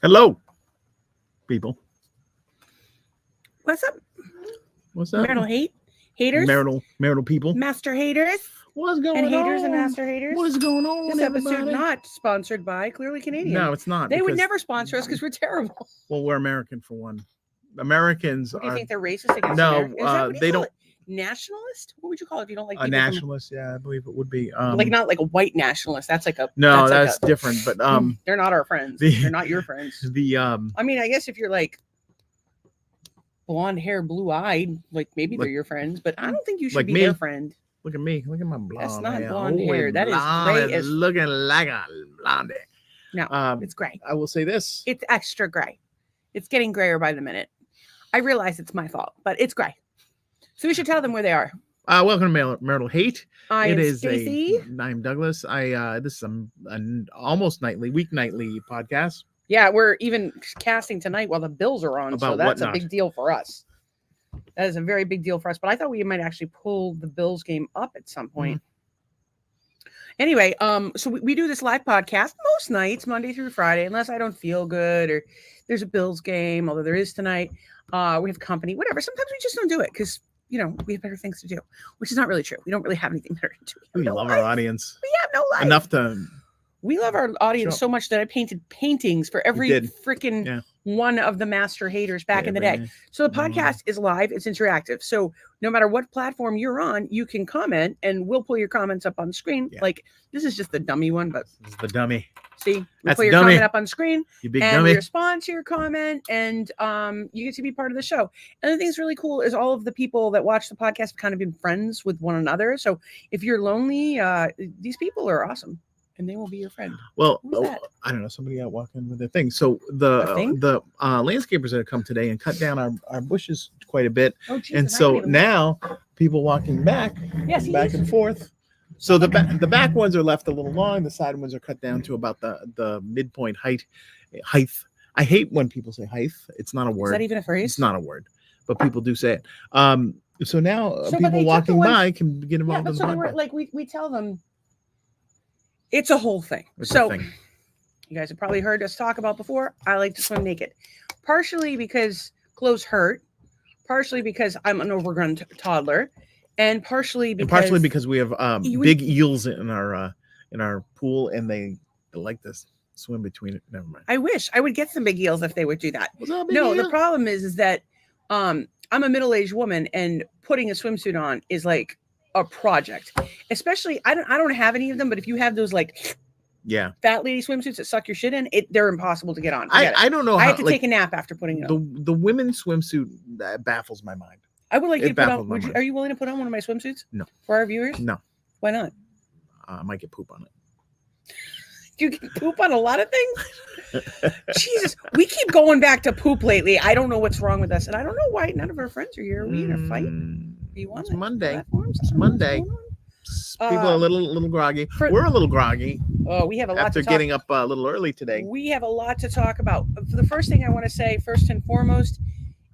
Hello, people. What's up? What's up? Marital haters, Marital people. master haters, What's going and on? haters and master haters. What is going on? This episode everybody? not sponsored by Clearly Canadian. No, it's not. They would because- never sponsor us because we're terrible. Well, we're American for one. Americans What, do you are think they're racist against No, Americans? Is that what you they call don't- it? Nationalist? What would you call it if you don't like a people nationalist. Yeah, I believe it would be. like not like a white nationalist. That's like a no, that's that's different. But they're not our friends. They're not your friends. the I mean, I guess if you're like blonde hair, blue eyed, like maybe they're your friends, but I don't think you should like be me. their friend. Look at me. Look at my blonde. That's not hair. blonde hair. That is blonde, gray as looking like a blonde. no, it's gray. I will say this. It's extra gray. It's getting grayer by the minute. I realize it's my fault, but it's gray. So we should tell them where they are. Welcome to Marital Hate. I It am is Stacy. I'm Douglas. This is an almost weeknightly podcast. Yeah, we're even casting tonight while the Bills are on, so About that's whatnot. a big deal for us. That is a very big deal for us. But I thought we might actually pull the Bills game up at some point. Anyway, so we do this live podcast most nights, Monday through Friday, unless I don't feel good or there's a Bills game, although there is tonight. We have company, whatever. Sometimes we just don't do it because we have better things to do, which is not really true. We don't really have anything better to do. We love our audience We have no life. enough to. We love our audience Sure. so much that I painted paintings for every freaking one of the master haters back in the day. So the podcast is live, it's interactive. So no matter what platform you're on, you can comment and we'll pull your comments up on screen. Yeah. Like this is just the dummy one, but This is the dummy. see, we That's pull your dummy. comment up on screen You big and dummy. we respond to your comment and you get to be part of the show. And the thing that's really cool is all of the people that watch the podcast have kind of been friends with one another. So if you're lonely, these people are awesome. And they will be your friend. Well, Who's that? I don't know, somebody out walking with their thing. So the landscapers that have come today and cut down our bushes quite a bit. Oh, Jesus, And so now people walking back and forth. So the back ones are left a little long. The side ones are cut down to about the midpoint height. I hate when people say height. It's not a word. Is that even a phrase? It's not a word, but people do say it. So now So, but they people took walking the ones- by can get Yeah, involved but in so the they were podcast. like we tell them it's a whole thing. It's a So thing. you guys have probably heard us talk about before. I like to swim naked, partially because clothes hurt, partially because I'm an overgrown toddler, and partially because we have big eels in our pool, and they like to swim between it. Never mind. I wish I would get some big eels if they would do that. What's up, big No, eel? the problem is that I'm a middle-aged woman, and putting a swimsuit on is like a project. Especially, I don't have any of them, but if you have those like fat lady swimsuits that suck your shit in, they're impossible to get on. I don't know. I how, had to take a nap after putting it on. the women's swimsuit that baffles my mind. I would like you to put on. baffled my Are you willing to put on one of my swimsuits? No. For our viewers? No, Why not? I might get poop on it. You can poop on a lot of things. Jesus, we keep going back to poop lately. I don't know what's wrong with us, and I don't know why none of our friends are here. Are we in a fight? Do you want It's Monday. platforms? It's I don't know what's Monday. going on. People are a little groggy. We're a little groggy Oh, we have a lot after to talk. getting up a little early today. We have a lot to talk about. The first thing I want to say, first and foremost,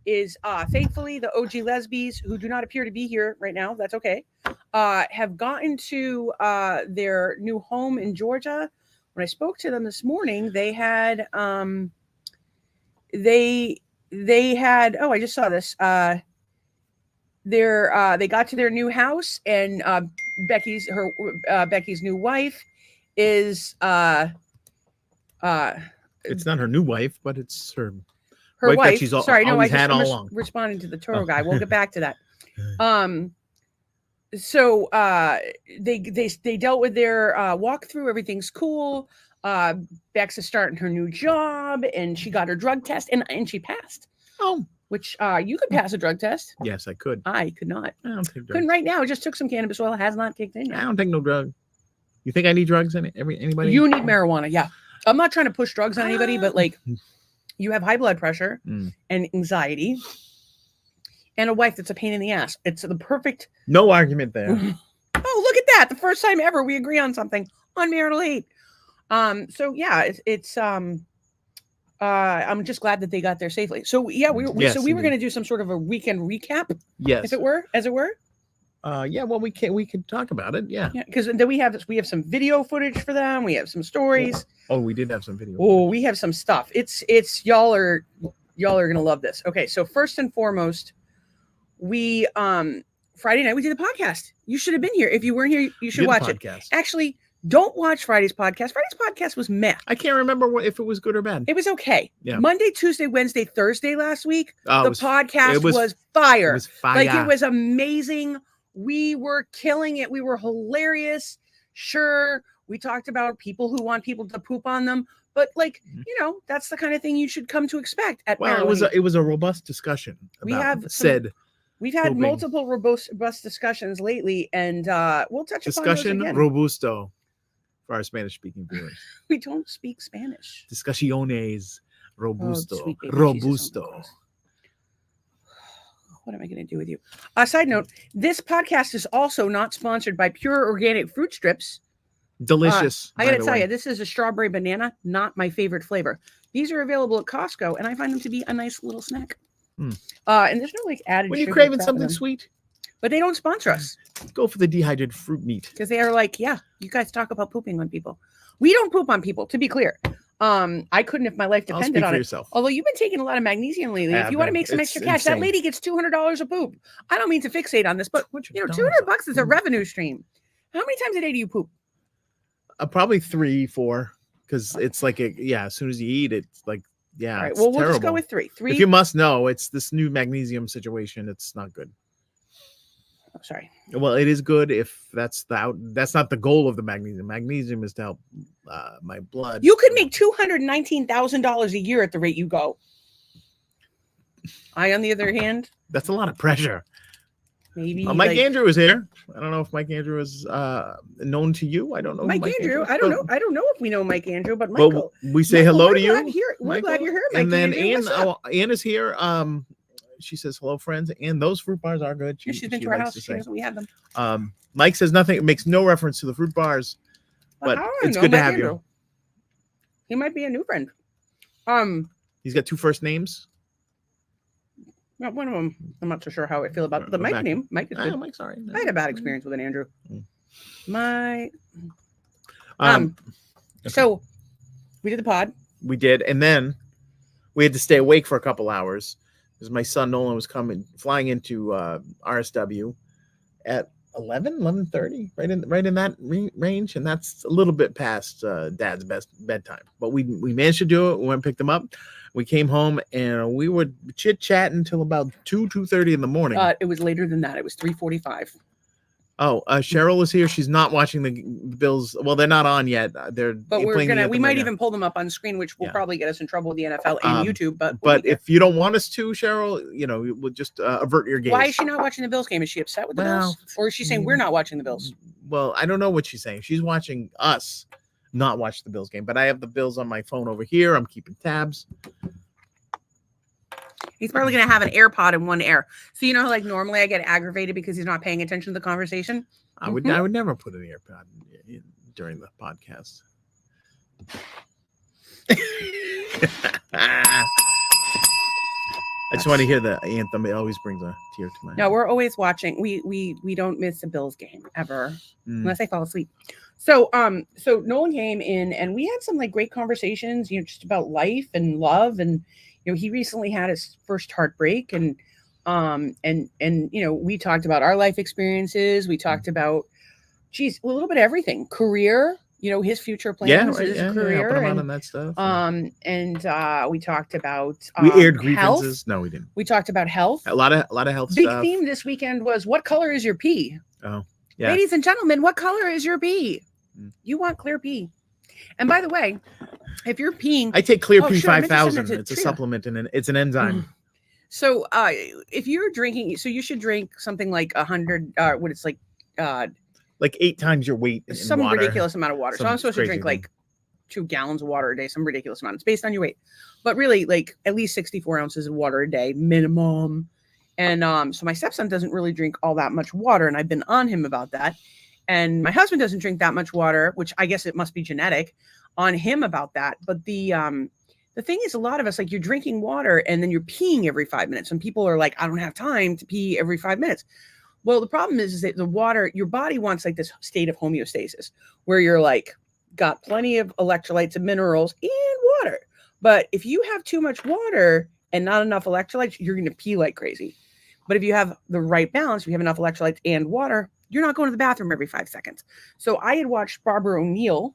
is thankfully the OG lesbies who do not appear to be here right now. That's okay. Have gotten to their new home in Georgia. When I spoke to them this morning, they had they had I just saw this. They got to their new house, and Becky's new wife is It's not her new wife, but it's her her wife that wife. she's Sorry, no, always I had just all I'm along. responding to the Toro guy. We'll get back to that. So they dealt with their walkthrough. Everything's cool. Bex is starting her new job, and she got her drug test, and she passed. Oh, Which you could pass a drug test. yes, I could. I could not. I don't take drugs. Couldn't right now. I just took some cannabis oil. Has not kicked in I yet. don't take no drug. You think I need drugs? Anybody? You need marijuana. Yeah. I'm not trying to push drugs on anybody, but like you have high blood pressure and anxiety and a wife that's a pain in the ass. It's the perfect. No argument there. Oh, look at that. The first time ever we agree on something on Marital Hate. So yeah, it's I'm just glad that they got there safely. So yeah, we were going to do some sort of a weekend recap. Yes. As it were. Yeah, well, we can talk about it. Yeah. Yeah, because then we have some video footage for them. We have some stories. Oh, we did have some video. Oh, we have some stuff. It's y'all are gonna love this. Okay, so first and foremost, we Friday night we did a podcast. You should have been here. If you weren't here, you should watch it. Actually, don't watch Friday's podcast. Friday's podcast was meh. I can't remember if it was good or bad. It was okay. Yeah. Monday, Tuesday, Wednesday, Thursday last week, the podcast was fire. It was fire. Like, it was amazing. We were killing it. We were hilarious. Sure, we talked about people who want people to poop on them, but like, that's the kind of thing you should come to expect at Marital. It was a robust discussion. We've had multiple robust discussions lately, and we'll touch upon those again. Discussion robusto for our Spanish-speaking viewers. We don't speak Spanish. Discussiones robusto. Oh, robusto. What am I going to do with you? Side note, this podcast is also not sponsored by Pure Organic Fruit Strips. Delicious. I got to tell you, this is a strawberry banana, not my favorite flavor. These are available at Costco, and I find them to be a nice little snack. And there's no added when you're craving something sweet. But they don't sponsor us. Go for the dehydrated fruit meat. Because they are like, yeah, you guys talk about pooping on people. We don't poop on people, to be clear. I couldn't if my life depended on it. Yourself. Although you've been taking a lot of magnesium lately. If you want to make some extra cash, that lady gets $200 a poop. I don't mean to fixate on this, but $200 is a revenue stream. How many times a day do you poop? Probably 3, 4. Because it's like, as soon as you eat, it's like, All right, well, we'll just go with 3. If you must know, it's this new magnesium situation. It's not good. Oh, sorry. Well, it is good if that's not the goal of the magnesium. Magnesium is to help my blood. You could make $219,000 a year at the rate you go. I, on the other hand, that's a lot of pressure. Maybe Mike Andrew is here. I don't know if Mike Andrew is known to you. I don't know. Mike Andrew. I don't know. I don't know if we know Mike Andrew, but Michael. Well, we say hello to you. We're glad you're here, Mike. And then Ann is here. She says hello, friends, and those fruit bars are good. She's been to our house. She knows we have them. Mike says nothing. It makes no reference to the fruit bars, but it's good to have you. He might be a new friend. He's got 2 first names. Well, one of them, I'm not so sure how I feel about the Mike name. Mike is good. Mike's all right. I had a bad experience with an Andrew. So we did the pod. We did, and then we had to stay awake for a couple hours because my son Nolan was flying into RSW at 11:30, right in that range, and that's a little bit past Dad's bedtime. But we managed to do it. We went and picked him up. We came home and we were chit-chatting until about 2:30 in the morning. It was later than that. It was 3:45. Oh, Cheryl is here. She's not watching the Bills. Well, they're not on yet. But we might even pull them up on screen, which will probably get us in trouble with the NFL and YouTube. But if you don't want us to, Cheryl, we'll just avert your gaze. Why is she not watching the Bills game? Is she upset with the Bills? Or is she saying we're not watching the Bills? Well, I don't know what she's saying. She's watching us not watch the Bills game. But I have the Bills on my phone over here. I'm keeping tabs. He's probably going to have an AirPod in one ear. So like normally I get aggravated because he's not paying attention to the conversation. I would never put an AirPod in during the podcast. I just want to hear the anthem. It always brings a tear to my eye. No, we're always watching. We don't miss a Bills game ever unless I fall asleep. So Nolan came in and we had some great conversations, just about life and love, and he recently had his first heartbreak, and we talked about our life experiences. We talked about, a little bit of everything, career, his future plans, his career, and that stuff. We talked about we aired grievances. Health. No, we didn't. We talked about health. A lot of health Big stuff. theme this weekend was, what color is your pee? Oh, yeah. Ladies and gentlemen, what color is your pee? You want clear pee. And by the way, if you're peeing, I take Clear P 5000. It's a supplement and it's an enzyme. So if you're drinking, so you should drink something like 100, what it's like 8 times your weight in some water. Ridiculous amount of water. So I'm supposed to drink 2 gallons of water a day, some ridiculous amount. It's based on your weight, but really at least 64 ounces of water a day minimum. And so my stepson doesn't really drink all that much water, and I've been on him about that. And my husband doesn't drink that much water, which I guess it must be genetic, on him about that. But the thing is, a lot of us, you're drinking water and then you're peeing every 5 minutes. And people are like, I don't have time to pee every 5 minutes. Well, the problem is that the water, your body wants like this state of homeostasis where you're like got plenty of electrolytes and minerals and water. But if you have too much water and not enough electrolytes, you're going to pee like crazy. But if you have the right balance, you have enough electrolytes and water, you're not going to the bathroom every 5 seconds. So I had watched Barbara O'Neill,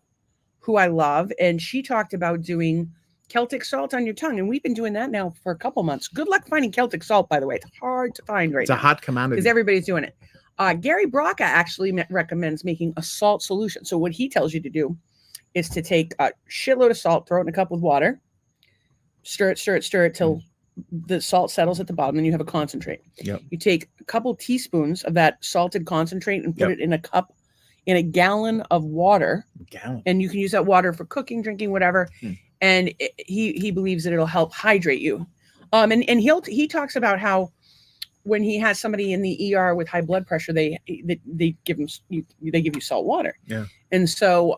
who I love, and she talked about doing Celtic salt on your tongue. And we've been doing that now for a couple months. Good luck finding Celtic salt, by the way. It's hard to find right now. It's a hot commodity. Because everybody's doing it. Gary Braca actually recommends making a salt solution. So what he tells you to do is to take a shitload of salt, throw it in a cup with water, stir it till the salt settles at the bottom, and you have a concentrate. Yep. You take a couple teaspoons of that salted concentrate and put it in a cup in a gallon of water. And you can use that water for cooking, drinking, whatever. And he believes that it'll help hydrate you. And he talks about how when he has somebody in the ER with high blood pressure, they give you salt water. Yeah. And so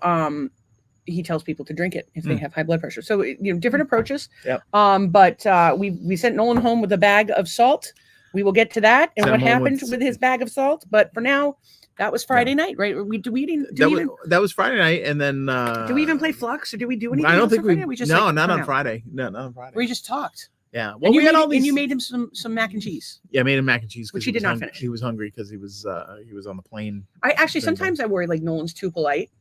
he tells people to drink it if they have high blood pressure. So different approaches. Yep. But we sent Nolan home with a bag of salt. We will get to that and what happened with his bag of salt. But for now, that was Friday night, right? That was Friday night, and then do we even play Flux or do we do anything? I don't think we. Not on Friday. No, not on Friday. We just talked. Yeah. Well, we had all these. And you made him some mac and cheese. Yeah, I made him mac and cheese, which he did not finish. He was hungry because he was on the plane. I actually sometimes I worry like Nolan's too polite.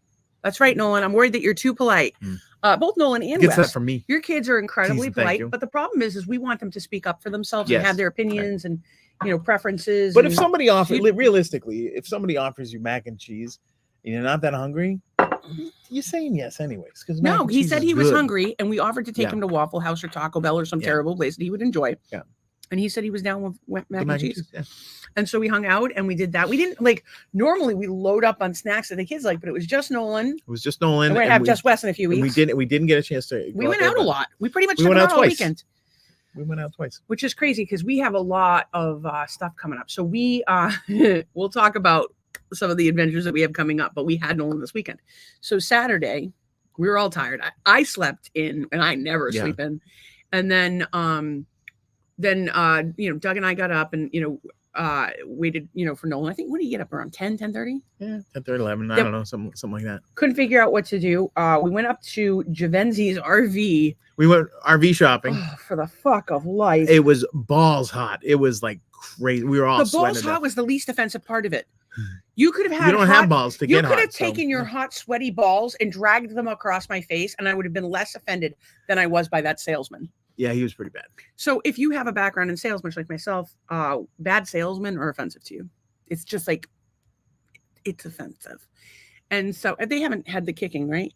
That's right, Nolan. I'm worried that you're too polite. Both Nolan and Wes. That from me. Your kids are incredibly polite, but the problem is we want them to speak up for themselves and have their opinions and preferences. But if somebody offers, realistically, if somebody offers you mac and cheese and you're not that hungry, you're saying yes anyways. Because no, he said he was hungry, and we offered to take him to Waffle House or Taco Bell or some terrible place that he would enjoy. Yeah. And he said he was down with mac and cheese. Yeah. And so we hung out and we did that. We didn't normally we load up on snacks that the kids like, but it was just Nolan. It was just Nolan. And we're gonna have just Wes in a few weeks. We didn't get a chance to. We went out a lot. We pretty much went out all weekend. We went out twice, which is crazy because we have a lot of stuff coming up. So we we'll talk about some of the adventures that we have coming up, but we had Nolan this weekend. So Saturday, we were all tired. I slept in, and I never sleep in. And then Doug and I got up and waited for Nolan. I think when did he get up around 10:30? Yeah, 10:30, 11. I don't know, something like that. Couldn't figure out what to do. We went up to Javenzi's RV. We went RV shopping. For the fuck of life. It was balls hot. It was like crazy. We were all the balls hot was the least offensive part of it. You could have had. You don't have balls to get hot. You could have taken your hot, sweaty balls and dragged them across my face, and I would have been less offended than I was by that salesman. Yeah, he was pretty bad. So if you have a background in sales, much like myself, bad salesmen are offensive to you. It's just like, it's offensive. And so they haven't had the kicking, right?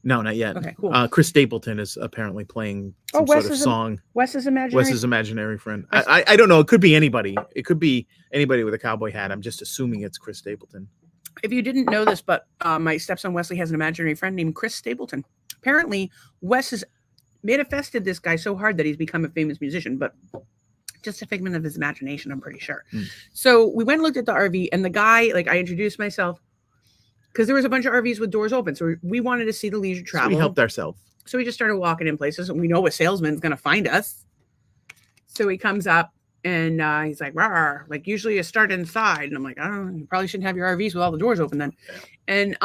No, not yet. Okay, cool. Chris Stapleton is apparently playing some sort of song. Wes's imaginary friend. I don't know. It could be anybody. It could be anybody with a cowboy hat. I'm just assuming it's Chris Stapleton. If you didn't know this, but my stepson Wesley has an imaginary friend named Chris Stapleton. Apparently, Wes has manifested this guy so hard that he's become a famous musician, but just a figment of his imagination, I'm pretty sure. So we went and looked at the RV, and the guy, I introduced myself because there was a bunch of RVs with doors open. So we wanted to see the leisure travel. So we helped ourselves. So we just started walking in places, and we know a salesman's going to find us. So he comes up and he's like, "Rawr," usually you start inside. And I'm like, "Oh, you probably shouldn't have your RVs with all the doors open then." And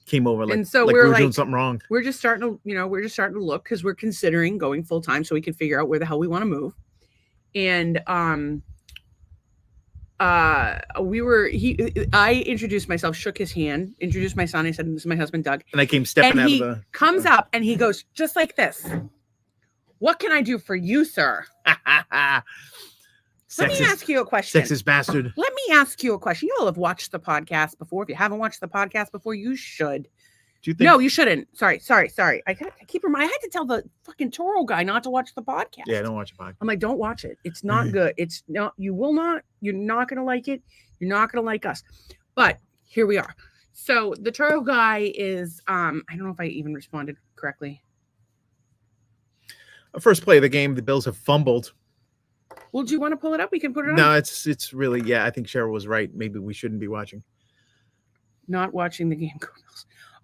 came over and so we were doing something wrong. We're just starting to look because we're considering going full time so we can figure out where the hell we want to move. And I introduced myself, shook his hand, introduced my son. I said, "This is my husband, Doug." And I came stepping out of the. Comes up and he goes just like this. "What can I do for you, sir?" Let me ask you a question. Sexist bastard. Let me ask you a question. You all have watched the podcast before. If you haven't watched the podcast before, you should. Do you think? No, you shouldn't. Sorry. I had to tell the fucking Toro guy not to watch the podcast. Yeah, don't watch the podcast. I'm like, don't watch it. It's not good. It's not. You will not. You're not going to like it. You're not going to like us. But here we are. So the Toro guy is. I don't know if I even responded correctly. First play of the game, the Bills have fumbled. Well, do you want to pull it up? We can put it on. No, it's really, yeah, I think Cheryl was right. Maybe we shouldn't be watching. Not watching the game.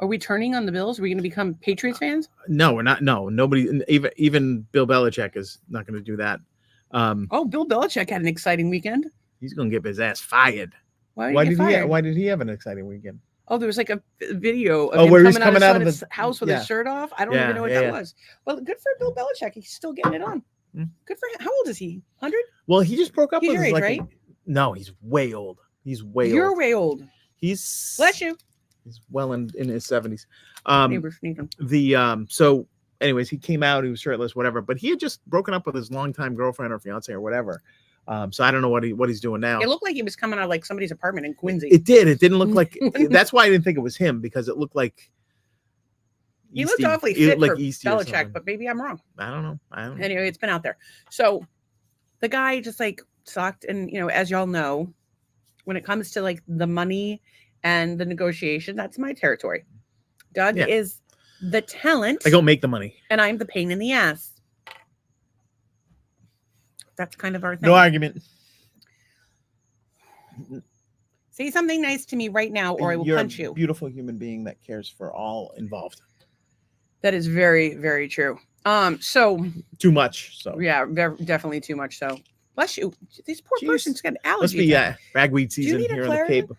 Are we turning on the Bills? Are we going to become Patriots fans? No, we're not. No, nobody, even Bill Belichick is not going to do that. Bill Belichick had an exciting weekend. He's gonna get his ass fired. Why did he get fired? Why did he have an exciting weekend? Oh, there was like a video of him where he's coming out of the house with his shirt off. I don't even know what that was. Well, good for Bill Belichick. He's still getting it on. Good for him. How old is he? 100? Well, he just broke up with his age, right? No, he's way old. He's way old. You're way old. He's bless you. He's well in his 70s. So anyways, he came out, he was shirtless, whatever, but he had just broken up with his longtime girlfriend or fiance or whatever. So I don't know what he's doing now. It looked like he was coming out of like somebody's apartment in Quincy. It did. It didn't look like. That's why I didn't think it was him, because it looked like. He looked awfully fit for Belichick, but maybe I'm wrong. I don't know. Anyway, it's been out there. So the guy just like sucked, and as y'all know, when it comes to like the money and the negotiation, that's my territory. Doug is the talent. I don't make the money, and I'm the pain in the ass. That's kind of our thing. No argument. Say something nice to me right now, or I will punch you. You're a beautiful human being that cares for all involved. That is very, very true. So too much. So yeah, definitely too much. So bless you. This poor person's got allergies. Must be ragweed season here in the Cape.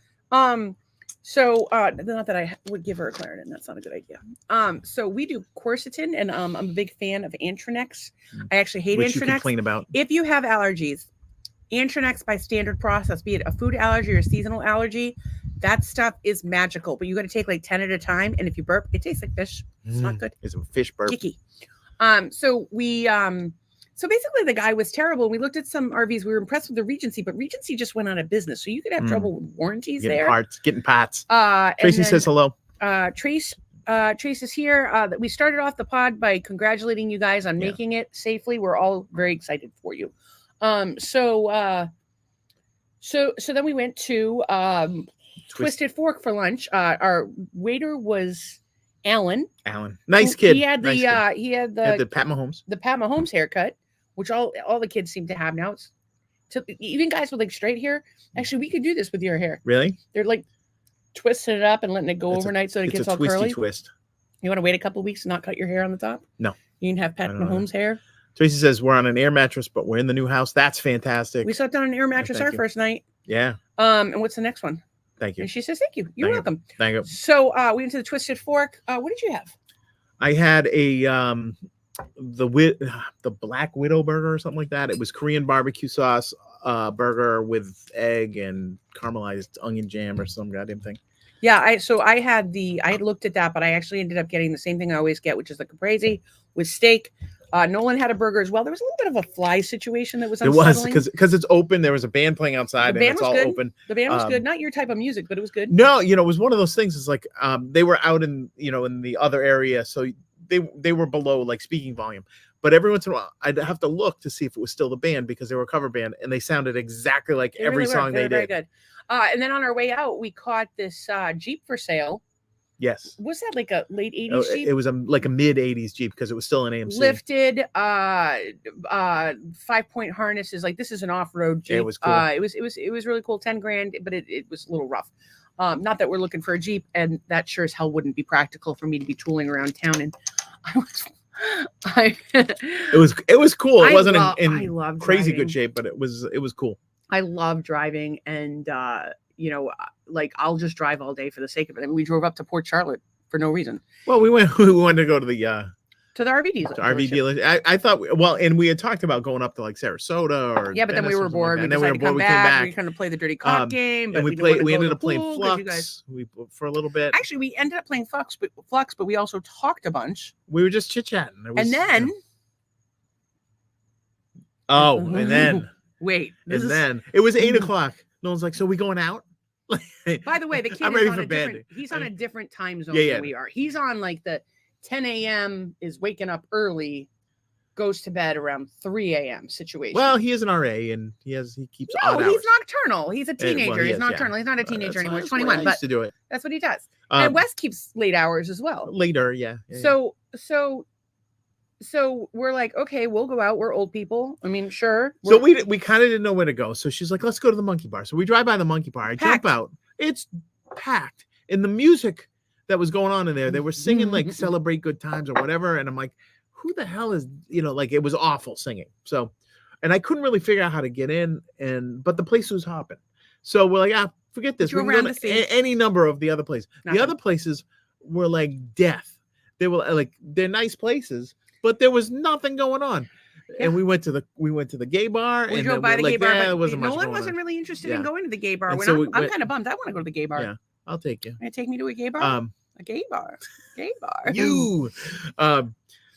So not that I would give her a Claritin. That's not a good idea. So we do quercetin, and I'm a big fan of Antranex. I actually hate Which Antranex. You complain about. If you have allergies, Antranex by standard process, be it a food allergy or seasonal allergy, that stuff is magical. But you got to take like 10 at a time, and if you burp, it tastes like fish. It's not good. It's a fish burp. Icky. So basically the guy was terrible. We looked at some RVs. We were impressed with the Regency, but Regency just went out of business. So you could have trouble with warranties getting parts. Tracy says hello. Trace is here. That we started off the pod by congratulating you guys on making it safely. We're all very excited for you. So then we went to Twisted Fork for lunch. Our waiter was Alan. Nice kid. He had the Pat Mahomes. The Pat Mahomes haircut, which all the kids seem to have now. Even guys with like straight hair. Actually, we could do this with your hair. Really? They're like twisting it up and letting it go overnight so it gets all curly. Twist. You want to wait a couple of weeks and not cut your hair on the top? No. You can have Pat Mahomes hair. Tracy says we're on an air mattress, but we're in the new house. That's fantastic. We slept on an air mattress our first night. Yeah. And what's the next one? Thank you. And she says, "Thank you. You're welcome." Thank you. So we went to the Twisted Fork. What did you have? I had the Black Widow burger or something like that. It was Korean barbecue sauce burger with egg and caramelized onion jam or some goddamn thing. Yeah, I had looked at that, but I actually ended up getting the same thing I always get, which is the caprese with steak. Nolan had a burger as well. There was a little bit of a fly situation that was unsettling. It was because it's open. There was a band playing outside, and it's all good. open. The band was good. Not your type of music, but it was good. No, it was one of those things. It's like they were out in in the other area, so they were below like speaking volume. But every once in a while, I'd have to look to see if it was still the band, because they were a cover band, and they sounded exactly like every song they did. Very good. And then on our way out, we caught this Jeep for sale. Yes. Was that like a late 80s Jeep? It was like a mid 80s Jeep, because it was still an AMC. Lifted 5-point harnesses. Like, this is an off-road Jeep. It was cool. It was really cool. 10 grand, but it was a little rough. Not that we're looking for a Jeep, and that sure as hell wouldn't be practical for me to be tooling around town. And it was cool. It wasn't in crazy driving. Good shape, but it was cool. I love driving, and like I'll just drive all day for the sake of it. I mean, we drove up to Port Charlotte for no reason. Well, we wanted to go to the RV dealer. RV dealer. I thought, and we had talked about going up to like Sarasota or but then we were bored. Like, and then we were bored. We came back. We kind of play the dirty cop game, but we ended up playing Flux for a little bit. Actually, we ended up playing Flux, but we also talked a bunch. We were just chit chatting, and then. And then. Wait. Then it was 8:00. No one's like, "So we going out?" By the way, the kid I'm ready for bed. He's on a different time zone than we are. He's on like the 10 a.m. is waking up early, goes to bed around 3 a.m. situation. Well, he is an RA, and he keeps odd hours. He's nocturnal. He's a teenager. He's nocturnal. He's not a teenager anymore. He's 21. But to do it. That's what he does. And Wes keeps late hours as well. Later, yeah. So we're like, okay, we'll go out. We're old people. I mean, sure. So we kind of didn't know where to go. So she's like, let's go to the Monkey Bar. So we drive by the Monkey Bar. I jump out. It's packed. And the music that was going on in there, they were singing like Celebrate Good Times or whatever. And I'm like, who the hell is, like it was awful singing. So and I couldn't really figure out how to get in, but the place was hopping. So we're like, forget this. We can go to any number of the other places. The other places were like death. They were like, they're nice places, but there was nothing going on. Yeah. And we went to the gay bar. We drove by the gay bar, but Nolan wasn't really interested in going to the gay bar. I'm kind of bummed. I want to go to the gay bar. Yeah, I'll take you. Can you take me to a gay bar? A gay bar. Gay bar. You.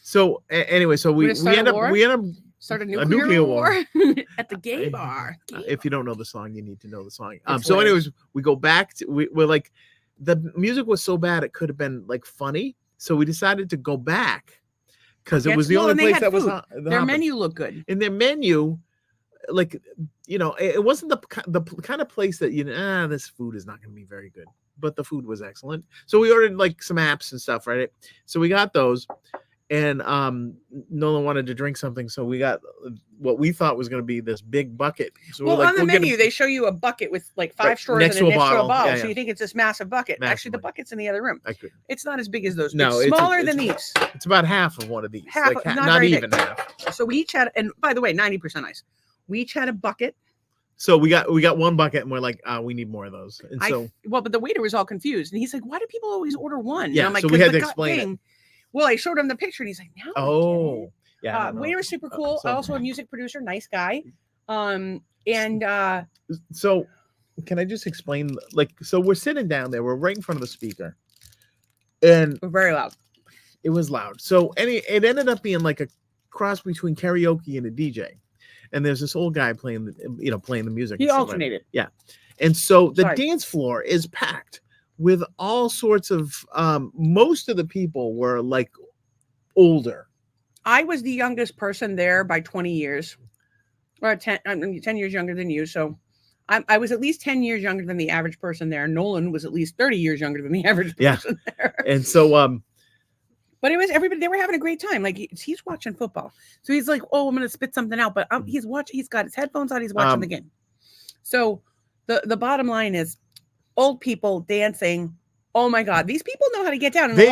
So anyway, so we end up start a nuclear war at the gay bar. If you don't know the song, you need to know the song. So anyways, we go back to we're like, the music was so bad it could have been like funny. So we decided to go back because it was the only place that was their menu looked good. In their menu, like, it wasn't the kind of place that this food is not going to be very good, but the food was excellent. So we ordered like some apps and stuff, right? So we got those. And Nolan wanted to drink something, so we got what we thought was going to be this big bucket. So on the menu, they show you a bucket with like 5 straws next to a bottle. So you think it's this massive bucket. Actually, the bucket's in the other room. It's not as big as those. No, it's smaller than these. It's about half of one of these. Not even half. So we each had, and by the way, 90% ice. We each had a bucket. So we got one bucket, and we're like, we need more of those. And but the waiter was all confused, and he's like, "Why do people always order one?" Yeah, and I'm like, so we had to explain it. Well, I showed him the picture, and he's like, "No." Oh, yeah. Waiter was super cool. Also a music producer, nice guy. So can I just explain? Like, so we're sitting down there. We're right in front of the speaker, and we're very loud. It was loud. So it ended up being like a cross between karaoke and a DJ. And there's this old guy playing the music. He alternated. Yeah, and so the dance floor is packed with all sorts of most of the people were like older. I was the youngest person there by 20 years, or 10 years younger than you. So I was at least 10 years younger than the average person there. Nolan was at least 30 years younger than the average person there. And so, but it was everybody, they were having a great time. Like he's watching football. So he's like, "Oh, I'm going to spit something out." But he's got his headphones on. He's watching the game. So the bottom line is, old people dancing. Oh my God, these people know how to get down. And a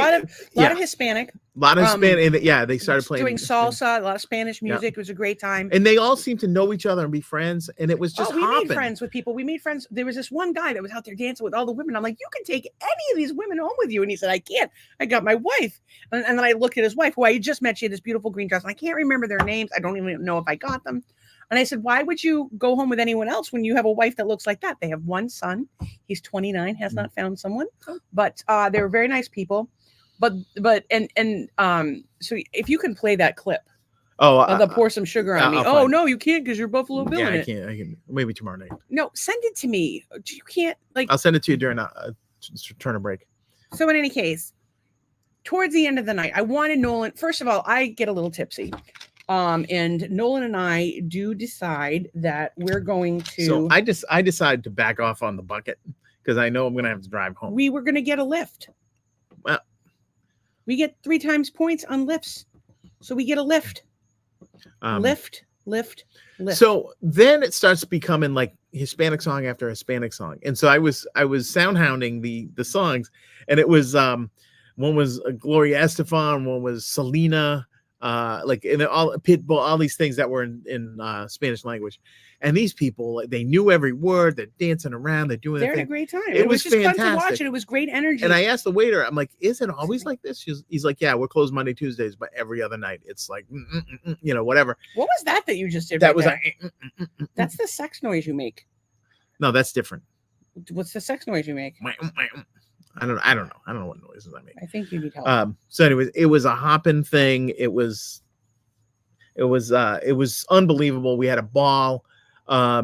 lot of Hispanic. A lot of Hispanic. And they started playing. Doing salsa, a lot of Spanish music. Yeah. It was a great time. And they all seemed to know each other and be friends. And it was just we made friends with people. We made friends. There was this one guy that was out there dancing with all the women. I'm like, "You can take any of these women home with you." And he said, "I can't. I got my wife." And then I looked at his wife, who I just met. She had this beautiful green dress. And I can't remember their names. I don't even know if I got them. And I said, "Why would you go home with anyone else when you have a wife that looks like that?" They have one son. He's 29, has not found someone, but they were very nice people. So if you can play that clip, they'll pour some sugar on me. Oh no, you can't because you're Buffalo Bill. Yeah, I can. Maybe tomorrow night. No, send it to me. You can't I'll send it to you during turn a break. So in any case, towards the end of the night, I wanted Nolan. First of all, I get a little tipsy. And Nolan and I do decide that we're going to. So I decided to back off on the bucket because I know I'm going to have to drive home. We were going to get a lift. Well, we get 3 times points on lifts, so we get a lift. Lift. So then it starts becoming like Hispanic song after Hispanic song, and so I was sound hounding the songs, and it was one was Gloria Estefan, one was Selena. And all Pitbull, all these things that were in Spanish language, and these people, they knew every word. They're dancing around. They're doing. They're having a great time. It was just fantastic. Fun to watch, and it was great energy. And I asked the waiter, I'm like, "Is it always like this?" He's like, "Yeah, we're closed Monday, Tuesdays, but every other night it's like, whatever." What was that you just did? That was That's the sex noise you make. No, that's different. What's the sex noise you make? I don't know. I don't know what noises I make. I think you need help. So anyways, it was a hopping thing. It was unbelievable. We had a ball. I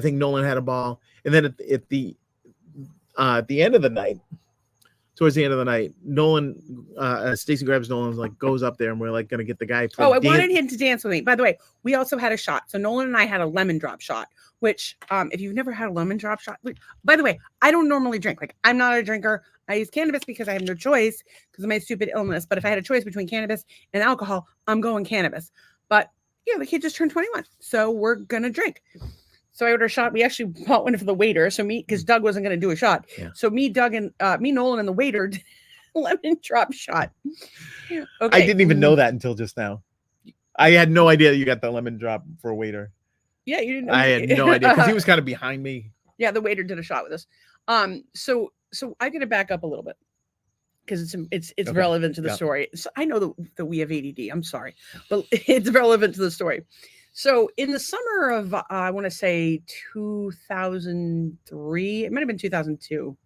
think Nolan had a ball. And then at the end of the night, towards the end of the night, Nolan, Stacy grabs Nolan, like goes up there, and we're like going to get the guy. I wanted him to dance with me. By the way, we also had a shot. So Nolan and I had a lemon drop shot, which, if you've never had a lemon drop shot, by the way, I don't normally drink. Like, I'm not a drinker. I use cannabis because I have no choice because of my stupid illness. But if I had a choice between cannabis and alcohol, I'm going cannabis. But the kid just turned 21, so we're gonna drink. So I ordered a shot. We actually bought one for the waiter. So because Doug wasn't going to do a shot. Yeah. So Doug, and Nolan and the waiter did a lemon drop shot. Okay. I didn't even know that until just now. I had no idea you got the lemon drop for a waiter. Yeah, you didn't. I had no idea because he was kind of behind me. Yeah, the waiter did a shot with us. So I'm gonna back up a little bit because it's Okay. relevant to the story. So I know that we have ADD. I'm sorry, but it's relevant to the story. So in the summer of I want to say 2003, it might have been 2002.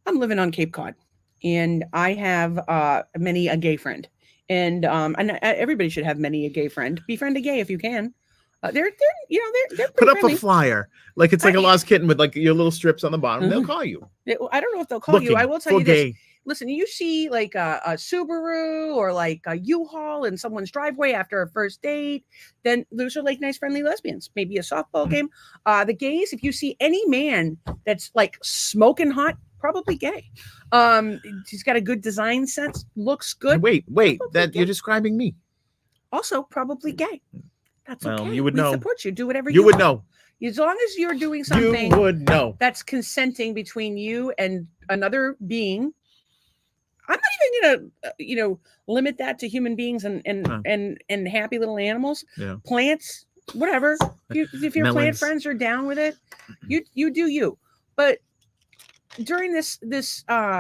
I'm living on Cape Cod, and I have many a gay friend, and everybody should have many a gay friend. Befriend a gay if you can. They're they're Put up friendly. a flyer like it's like a lost kitten with like your little strips on the bottom. They'll call you. I don't know if they'll call you. I will tell you this. this. Listen, you see like a Subaru or like a U-Haul in someone's driveway after a first date, then those are like nice friendly lesbians. Maybe a softball game. The gays, if you see any man that's like smoking hot, probably gay. He's got a good design sense, looks good. Wait, that you're describing me. Also, probably gay. That's okay. You would know. We support you. Do whatever you would know. As long as you're doing something you would know. That's consenting between you and another being. I'm not even gonna, limit that to human beings and happy little animals, plants, whatever. If your plant friends are down with it, you do you. But during this,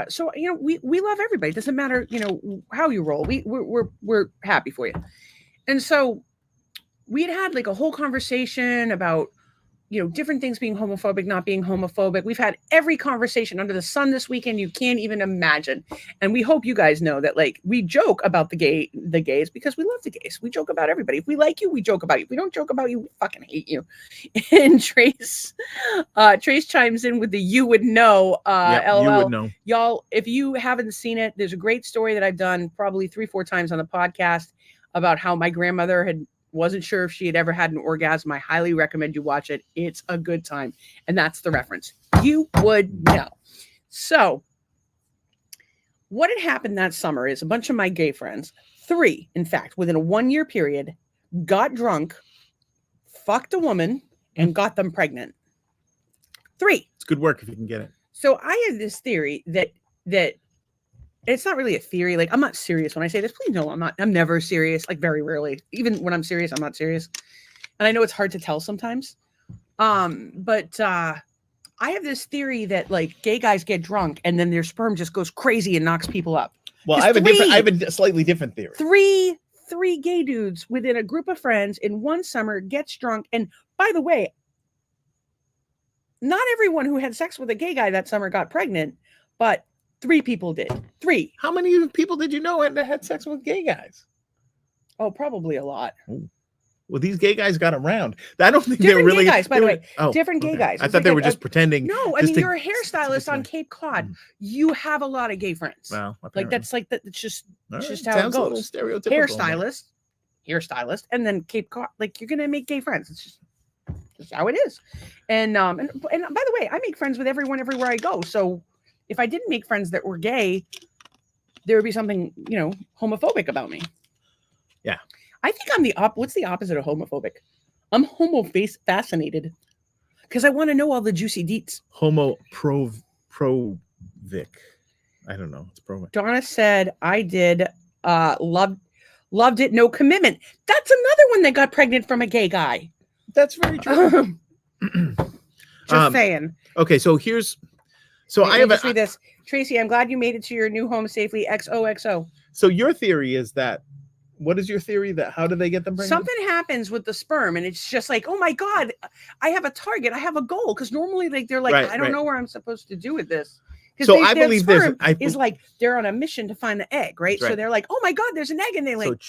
so we love everybody. It doesn't matter, how you roll. We're happy for you, and so we had like a whole conversation about different things being homophobic, not being homophobic. We've had every conversation under the sun this weekend you can't even imagine. And we hope you guys know that like we joke about the gays because we love the gays. We joke about everybody. If we like you, we joke about you. If we don't joke about you, we fucking hate you. And Trace chimes in with the you would know. LOL. You would know. Y'all, if you haven't seen it, there's a great story that I've done probably 3-4 times on the podcast about how my grandmother wasn't sure if she had ever had an orgasm. I highly recommend you watch it. It's a good time. And that's the reference. You would know. So what had happened that summer is a bunch of my gay friends, 3, in fact, within a 1-year period, got drunk, fucked a woman, and got them pregnant. 3. It's good work if you can get it. So I have this theory that it's not really a theory. Like, I'm not serious when I say this. Please no, I'm not. I'm never serious. Like, very rarely. Even when I'm serious, I'm not serious. And I know it's hard to tell sometimes. But I have this theory that like gay guys get drunk and then their sperm just goes crazy and knocks people up. Well, I have a slightly different theory. Three gay dudes within a group of friends in one summer gets drunk. And by the way, not everyone who had sex with a gay guy that summer got pregnant, but 3 people did. 3. How many people did you know that had sex with gay guys? Oh, probably a lot. Well, these gay guys got around. I don't think different they were really gay guys, by the way. Different gay guys. I thought they were just pretending. No, I mean you're a hairstylist on Cape Cod. You have a lot of gay friends. Well, like that's like that. It's just how Sounds it goes. A little stereotypical. Hairstylist, and then Cape Cod. Like you're gonna make gay friends. It's just how it is. And by the way, I make friends with everyone everywhere I go. So if I didn't make friends that were gay, there would be something, homophobic about me. Yeah. I think I'm what's the opposite of homophobic? I'm fascinated because I want to know all the juicy deets. Provic. I don't know. It's provic. Donna said, I did, loved it. No commitment. That's another one that got pregnant from a gay guy. That's very true. Just saying. Okay. So I have read this. Tracy, I'm glad you made it to your new home safely. XOXO. So your theory is that, what is your theory that how do they get them pregnant? Something happens with the sperm and it's just like, oh my God, I have a target. I have a goal. Because normally they're like, I don't know where I'm supposed to do with this. So I believe there's is like, they're on a mission to find the egg, right? So they're like, oh my God, there's an egg. And they like,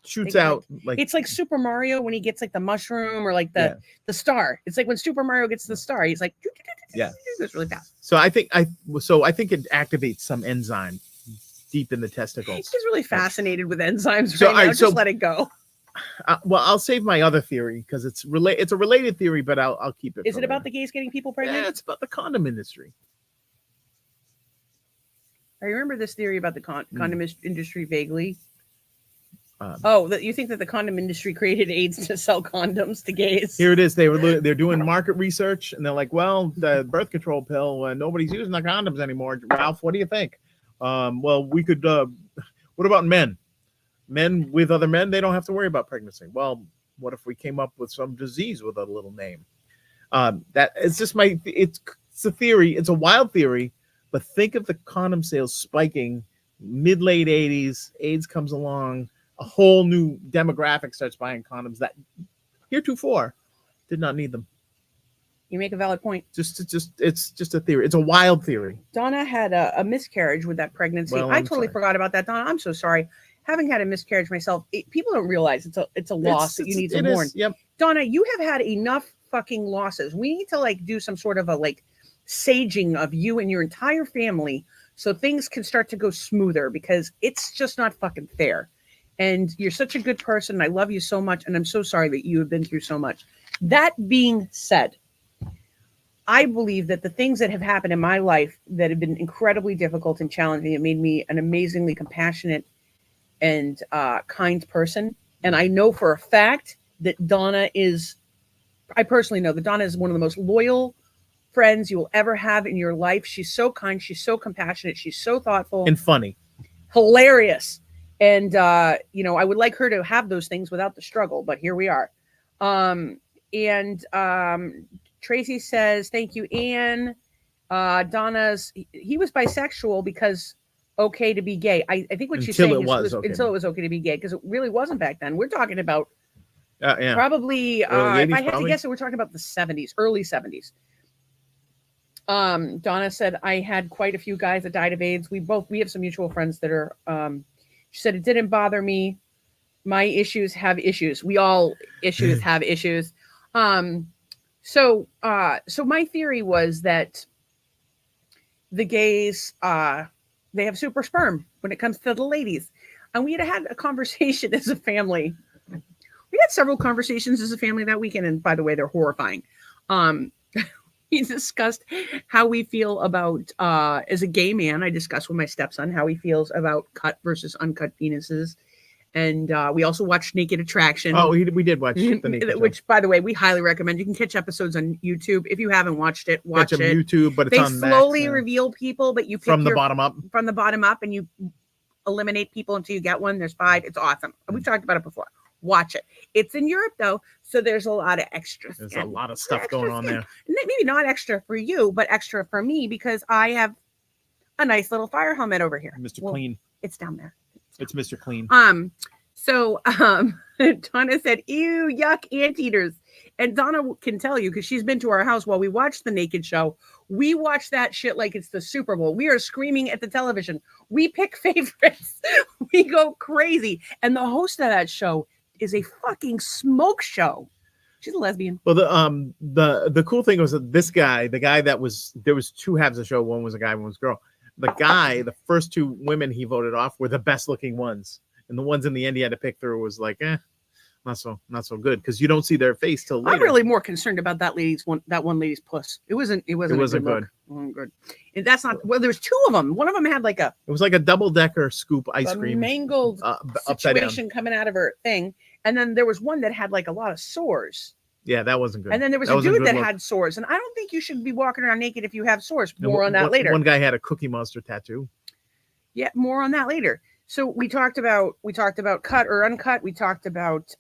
shoots out like it's like Super Mario when he gets like the mushroom or like the star. It's like when Super Mario gets the star, he's like, it's really fast. So I think it activates some enzyme deep in the testicles. He's really fascinated with enzymes right now. Just let it go. Well, I'll save my other theory because it's a related theory, but I'll keep it. Is it about the gays getting people pregnant? Yeah, it's about the condom industry. I remember this theory about the condom industry vaguely. That you think that the condom industry created AIDS to sell condoms to gays? Here it is. They're doing market research, and they're like, well, the birth control pill, nobody's using the condoms anymore. Ralph, what do you think? Well, we could. What about men? Men with other men, they don't have to worry about pregnancy. Well, what if we came up with some disease with a little name? That it's just it's a theory. It's a wild theory, but think of the condom sales spiking mid-late 80s. AIDS comes along, a whole new demographic starts buying condoms that heretofore did not need them. You make a valid point. It's just a theory. It's a wild theory. Donna had a miscarriage with that pregnancy. Well, I totally forgot about that, Donna. I'm so sorry. Having had a miscarriage myself, people don't realize it's a loss that you need to mourn. Yep. Donna, you have had enough fucking losses. We need to do some sort of a saging of you and your entire family so things can start to go smoother, because it's just not fucking fair. And you're such a good person. I love you so much. And I'm so sorry that you have been through so much. That being said, I believe that the things that have happened in my life that have been incredibly difficult and challenging, it made me an amazingly compassionate and kind person. And I know for a fact that Donna is, I personally know that Donna is one of the most loyal friends you will ever have in your life. She's so kind. She's so compassionate. She's so thoughtful. And funny. Hilarious. And, I would like her to have those things without the struggle, but here we are. Tracy says, thank you, Anne. He was bisexual because okay to be gay. I think what she's saying is until it was okay to be gay, because it really wasn't back then. We're talking about probably, 80s, if I had to guess it, we're talking about the 70s, early 70s. Donna said, I had quite a few guys that died of AIDS. We have some mutual friends that are, she said, it didn't bother me. My issues have issues. We all have issues. So my theory was that the gays, they have super sperm when it comes to the ladies. And we had a conversation as a family. We had several conversations as a family that weekend. And by the way, they're horrifying. We discussed how we feel about, as a gay man, I discussed with my stepson how he feels about cut versus uncut penises. And we also watched Naked Attraction. Oh, we did watch the Naked which, by the way, we highly recommend. You can catch episodes on YouTube. If you haven't watched it, watch it. YouTube, but it's they on slowly reveal people, but you pick from the bottom up. From the bottom up, and you eliminate people until you get one. There's 5. It's awesome. We've talked about it before. Watch it. It's in Europe, though, so there's a lot of extra skin. There's a lot of stuff going on there. Maybe not extra for you, but extra for me, because I have a nice little fire helmet over here. Mr. Clean. It's down there. It's Mr. Clean. So Donna said, ew, yuck, anteaters. And Donna can tell you, because she's been to our house while we watched the Naked Show. We watch that shit like it's the Super Bowl. We are screaming at the television. We pick favorites. We go crazy. And the host of that show is a fucking smoke show. She's a lesbian. Well, the cool thing was that this guy, there was 2 halves of the show. One was a guy, one was a girl. The guy, the first 2 women he voted off were the best looking ones. And the ones in the end he had to pick through was not so good, because you don't see their face till later. I'm really more concerned about that one lady's puss. It wasn't good. It wasn't good. And that's not, well, there was 2 of them. One of them had it was like a double-decker scoop ice cream. Mangled situation coming out of her thing. And then there was one that had a lot of sores. Yeah, that wasn't good. And then there was a dude that had sores. And I don't think you should be walking around naked if you have sores. More on that later. One guy had a Cookie Monster tattoo. Yeah, more on that later. So we talked about cut or uncut. We talked about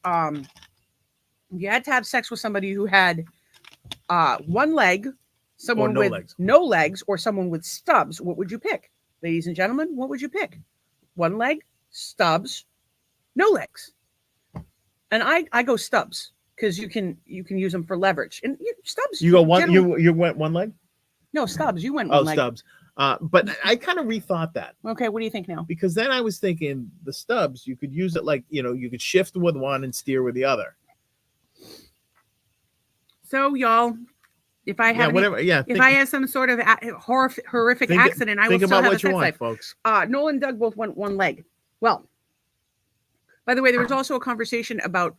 you had to have sex with somebody who had one leg, someone with no legs, or someone with stubs. What would you pick? Ladies and gentlemen, what would you pick? One leg, stubs, no legs. And I go stubs, because you can use them for leverage. And stubs. You go one. You went one leg. No, stubs. You went one leg. Stubs. But I kind of rethought that. Okay, what do you think now? Because then I was thinking the stubs, you could use it you could shift with one and steer with the other. So y'all, if I have I have some sort of horrific accident, I will still have a sex life, folks. Noel and Doug both went one leg. Well, by the way, there was also a conversation about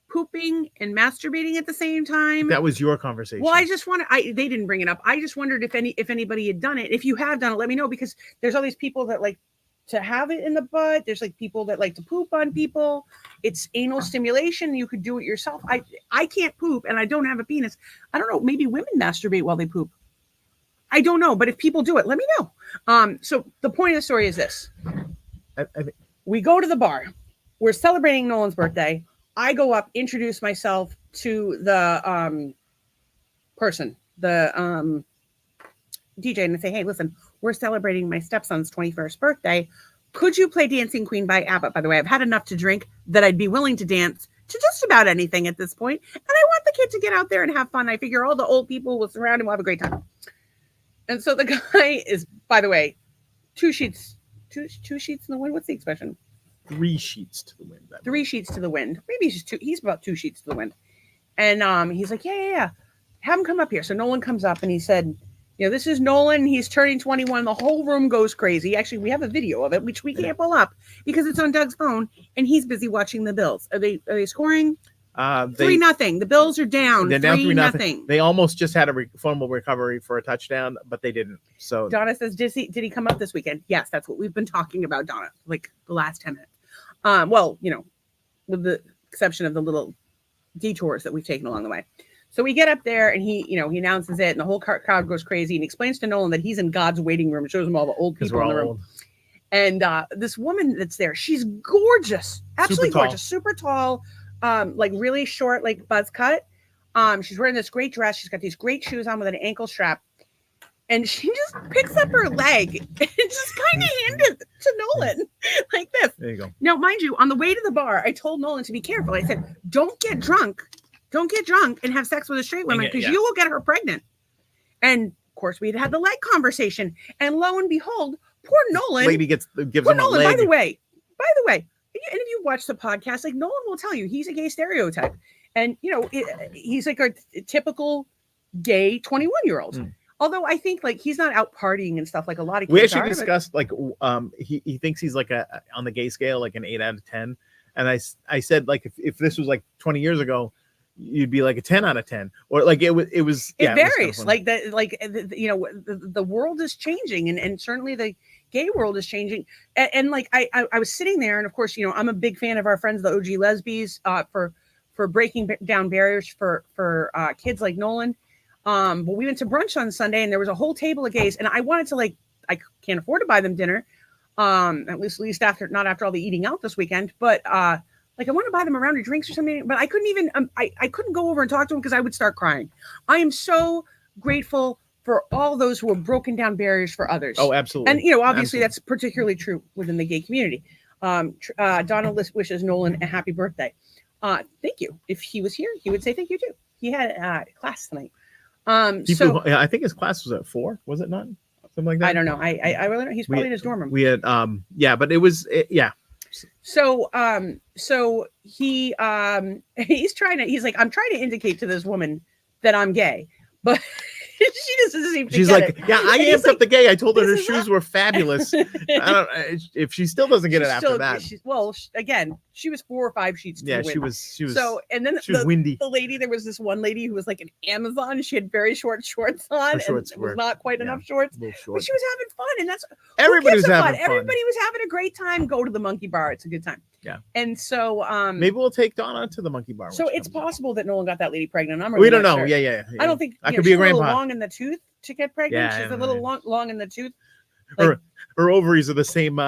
pooping and masturbating at the same time. That was your conversation. Well, they didn't bring it up. I just wondered if anybody had done it. If you have done it, let me know, because there's all these people that like to have it in the butt. There's people that like to poop on people. It's anal stimulation. You could do it yourself. I can't poop, and I don't have a penis. I don't know. Maybe women masturbate while they poop. I don't know, but if people do it, let me know. So the point of the story is this. We go to the bar. we're celebrating Nolan's birthday. I go up, introduce myself to the person, the DJ, and I say, hey, listen, we're celebrating my stepson's 21st birthday. Could you play Dancing Queen by ABBA? By the way, I've had enough to drink that I'd be willing to dance to just about anything at this point. And I want the kid to get out there and have fun. I figure all the old people will surround him, will have a great time. And so the guy is, by the way, two sheets in the wind. What's the expression? 3 sheets to the wind. 3 sheets to the wind. Maybe he's just 2. He's about 2 sheets to the wind. And he's like, yeah. Have him come up here. So Nolan comes up and he said, this is Nolan. He's turning 21. The whole room goes crazy. Actually, we have a video of it, which we can't pull up because it's on Doug's phone, and he's busy watching the Bills. Are they scoring? 3-0. The Bills are down. They're down 3-0. They almost just had a fumble recovery for a touchdown, but they didn't. So Donna says, did he come up this weekend? Yes, that's what we've been talking about, Donna, like the last 10 minutes. With the exception of the little detours that we've taken along the way. So we get up there and he announces it and the whole crowd goes crazy and explains to Nolan that he's in God's waiting room. It shows him all the old people in the room. Old. And this woman that's there, she's gorgeous, absolutely gorgeous, super tall, like really short, like buzz cut. She's wearing this great dress. She's got these great shoes on with an ankle strap. And she just picks up her leg and just kind of hands it to Nolan like this. There you go. Now, mind you, on the way to the bar, I told Nolan to be careful. I said, don't get drunk. Don't get drunk and have sex with a straight woman because you will get her pregnant. And of course, we'd had the leg conversation. And lo and behold, poor Nolan. Lady gives him Nolan, a leg. By the way, and if you watch the podcast, like Nolan will tell you he's a gay stereotype. And, he's like a typical gay 21-year-old. Mm. Although I think like he's not out partying and stuff like a lot of kids we actually discussed like he thinks he's like on the gay scale like an 8 out of 10. And I said like if this was like 20 years ago, you'd be like a 10 out of 10 or like it varies. It varies like that, the world is changing and certainly the gay world is changing. And like I was sitting there and of course, I'm a big fan of our friends, the OG lesbies, for breaking down barriers for kids like Nolan. But we went to brunch on Sunday and there was a whole table of gays and I wanted to I can't afford to buy them dinner. At least not after all the eating out this weekend, but, I want to buy them a round of drinks or something, but I couldn't even, I couldn't go over and talk to them because I would start crying. I am so grateful for all those who have broken down barriers for others. Oh, absolutely. And, obviously that's particularly true within the gay community. Donna wishes Nolan a happy birthday. Thank you. If he was here, he would say thank you too. He had class tonight. I think his class was at 4, was it not? Something like that. I don't know. I really don't. He's probably in his dorm room. We had but it was So he's like, I'm trying to indicate to this woman that I'm gay, but she doesn't seem to She's get like, it. yeah, I amped up the gay. I told her her shoes were fabulous. I don't if she still doesn't get it after that. Again, she was 4 or 5 sheets. Yeah, she was. So, and then she was windy. The lady, there was this one lady who was like an Amazon. She had very short shorts on, and it was not quite enough shorts. But she was having fun, and that's everybody was having fun. Everybody was having a great time. Go to the monkey bar; it's a good time. Yeah. And so, maybe we'll take Donna to the monkey bar. So it's possible that Nolan got that lady pregnant. I'm really we don't know. Sure. Yeah. I don't think I could be a grandpa. A little long in the tooth to get pregnant. She's a little long in the tooth. Her ovaries are the same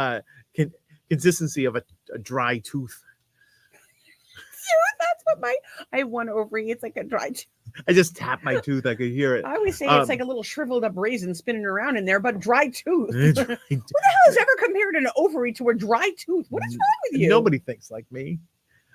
consistency of a dry tooth. That's what I have one ovary. It's like a dry tooth. I just tap my tooth. I could hear it. I always say it's like a little shriveled up raisin spinning around in there, but dry tooth. Who the hell has ever compared an ovary to a dry tooth? What is wrong with you? Nobody thinks like me.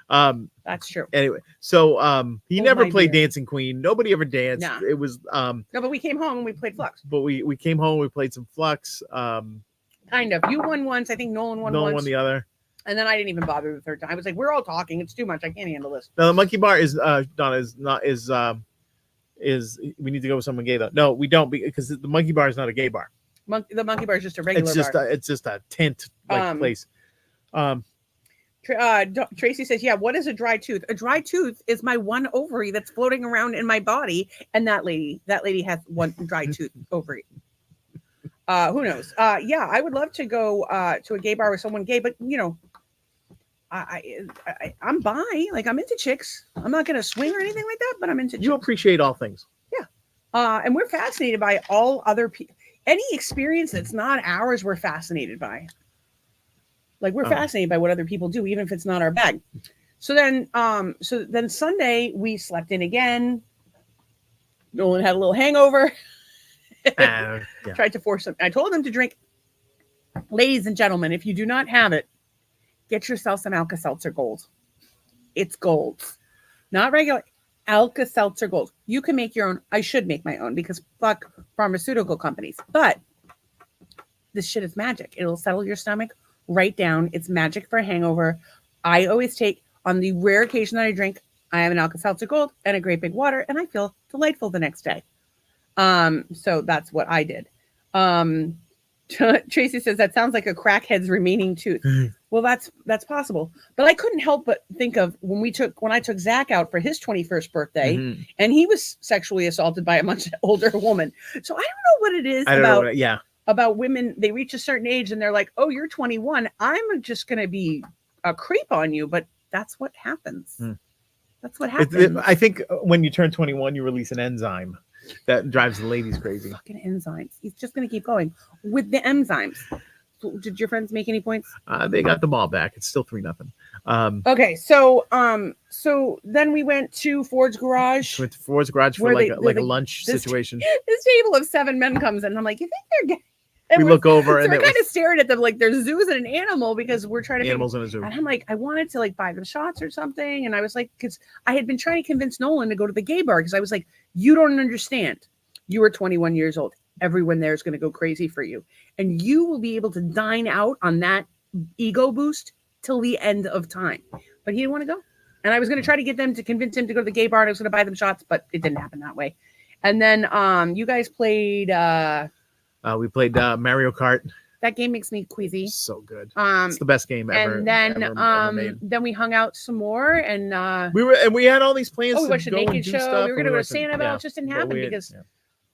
That's true. Anyway, so he never played Dancing Queen. Nobody ever danced. Nah. It was no, but we came home and we played Flux. But we came home, we played some Flux. Kind of. You won once. I think Nolan won once. Nolan won the other. And then I didn't even bother the third time. I was like, we're all talking. It's too much. I can't handle this. No, the monkey bar is Donna is we need to go with someone gay though. No, we don't because the monkey bar is not a gay bar. The monkey bar is just a regular bar. It's just a tent place. Tracy says, yeah, what is a dry tooth? A dry tooth is my one ovary that's floating around in my body. And that lady has one dry tooth ovary. Who knows? Yeah, I would love to go to a gay bar with someone gay, but I'm bi. Like I'm into chicks. I'm not gonna swing or anything like that, but I'm into chicks. You appreciate all things. Yeah. And we're fascinated by all other people. Any experience that's not ours, we're fascinated by. Like we're fascinated by what other people do, even if it's not our bag. So then Sunday we slept in again. Nolan had a little hangover. Tried to force him. I told him to drink. Ladies and gentlemen, if you do not have it, get yourself some Alka-Seltzer Gold. It's gold, not regular. Alka-Seltzer Gold. You can make your own. I should make my own because fuck pharmaceutical companies. But this shit is magic. It'll settle your stomach right down. It's magic for a hangover. I always take, on the rare occasion that I drink, I have an Alka-Seltzer Gold and a great big water, and I feel delightful the next day. So that's what I did. Tracy says that sounds like a crackhead's remaining tooth. Well, that's possible, but I couldn't help but think of when I took Zach out for his 21st birthday, and he was sexually assaulted by a much older woman. So I don't know what it is about women. They reach a certain age and they're like, "Oh, you're 21. I'm just going to be a creep on you." But that's what happens. That's what happens. I think when you turn 21, you release an enzyme that drives the ladies crazy. Fucking enzymes. He's just going to keep going with the enzymes. Did your friends make any points? They got the ball back. It's still 3-0. Okay, so then we went to Ford's Garage. Went to Ford's Garage for a lunch situation. This table of 7 men comes in, and I'm like, you think they're gay? We look over and we're kind of staring at them like they're zoos and an animal because we're trying to animals in a zoo. And I'm like, I wanted to buy them shots or something, and I was like, because I had been trying to convince Nolan to go to the gay bar because I was like, you don't understand. You are 21 years old. Everyone there is going to go crazy for you, and you will be able to dine out on that ego boost till the end of time. But he didn't want to go, and I was going to try to get them to convince him to go to the gay bar, and I was going to buy them shots, but it didn't happen that way. And then you guys played. We played Mario Kart. That game makes me queasy. So good. It's the best game ever. And then ever made. Then we hung out some more, and we had all these plans. We watched a naked show. Stuff. We were going to go to Sanibel. It just didn't happen because.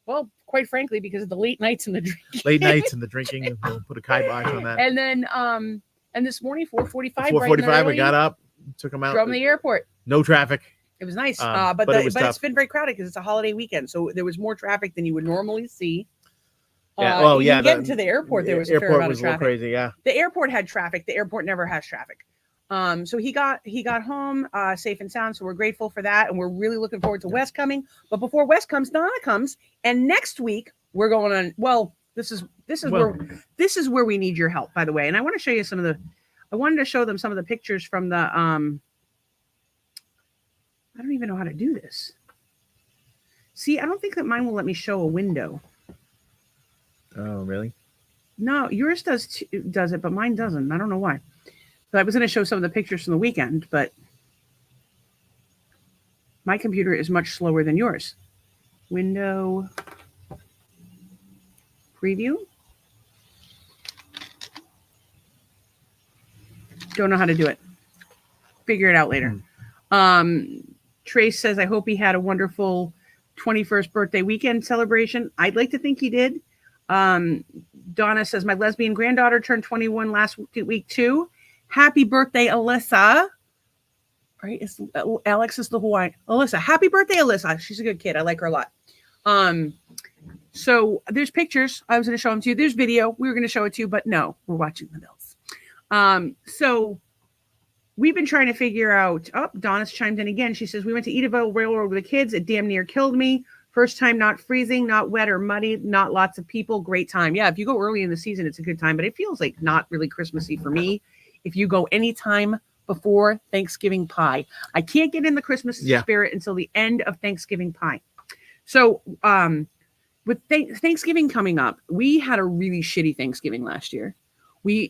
Well, quite frankly, because of the late nights and the drinking. Late nights and the drinking. And we'll put a kibosh on that. And then, and this morning, 4:45. 4:45, we got up, took them out. Drove them to the airport. No traffic. It was nice, but it's been very crowded because it's a holiday weekend, so there was more traffic than you would normally see. Getting to the airport, there was a fair amount of traffic. Crazy, yeah. The airport had traffic. The airport never has traffic. So he got home safe and sound. So we're grateful for that, and we're really looking forward to Wes coming. But before Wes comes, Donna comes, and next week we're going on. Well, this is where we need your help, by the way. And I want to show you I wanted to show them some of the pictures from the. I don't even know how to do this. See, I don't think that mine will let me show a window. Oh, really? No, yours does it, but mine doesn't. I don't know why. So I was going to show some of the pictures from the weekend, but my computer is much slower than yours. Window preview. Don't know how to do it. Figure it out later. Trace says, I hope he had a wonderful 21st birthday weekend celebration. I'd like to think he did. Donna says, my lesbian granddaughter turned 21 last week too. Happy birthday, Alyssa. Right? Alex is the Hawaiian. Alyssa. Happy birthday, Alyssa. She's a good kid. I like her a lot. So there's pictures. I was going to show them to you. There's video. We were going to show it to you, but no, we're watching the Bills. So we've been trying to figure out. Oh, Donna's chimed in again. She says, we went to Edaville Railroad with the kids. It damn near killed me. First time not freezing, not wet or muddy, not lots of people. Great time. Yeah, if you go early in the season, it's a good time, but it feels like not really Christmassy for me. If you go anytime before Thanksgiving pie, I can't get in the Christmas spirit until the end of Thanksgiving pie. So with Thanksgiving coming up, we had a really shitty Thanksgiving last year.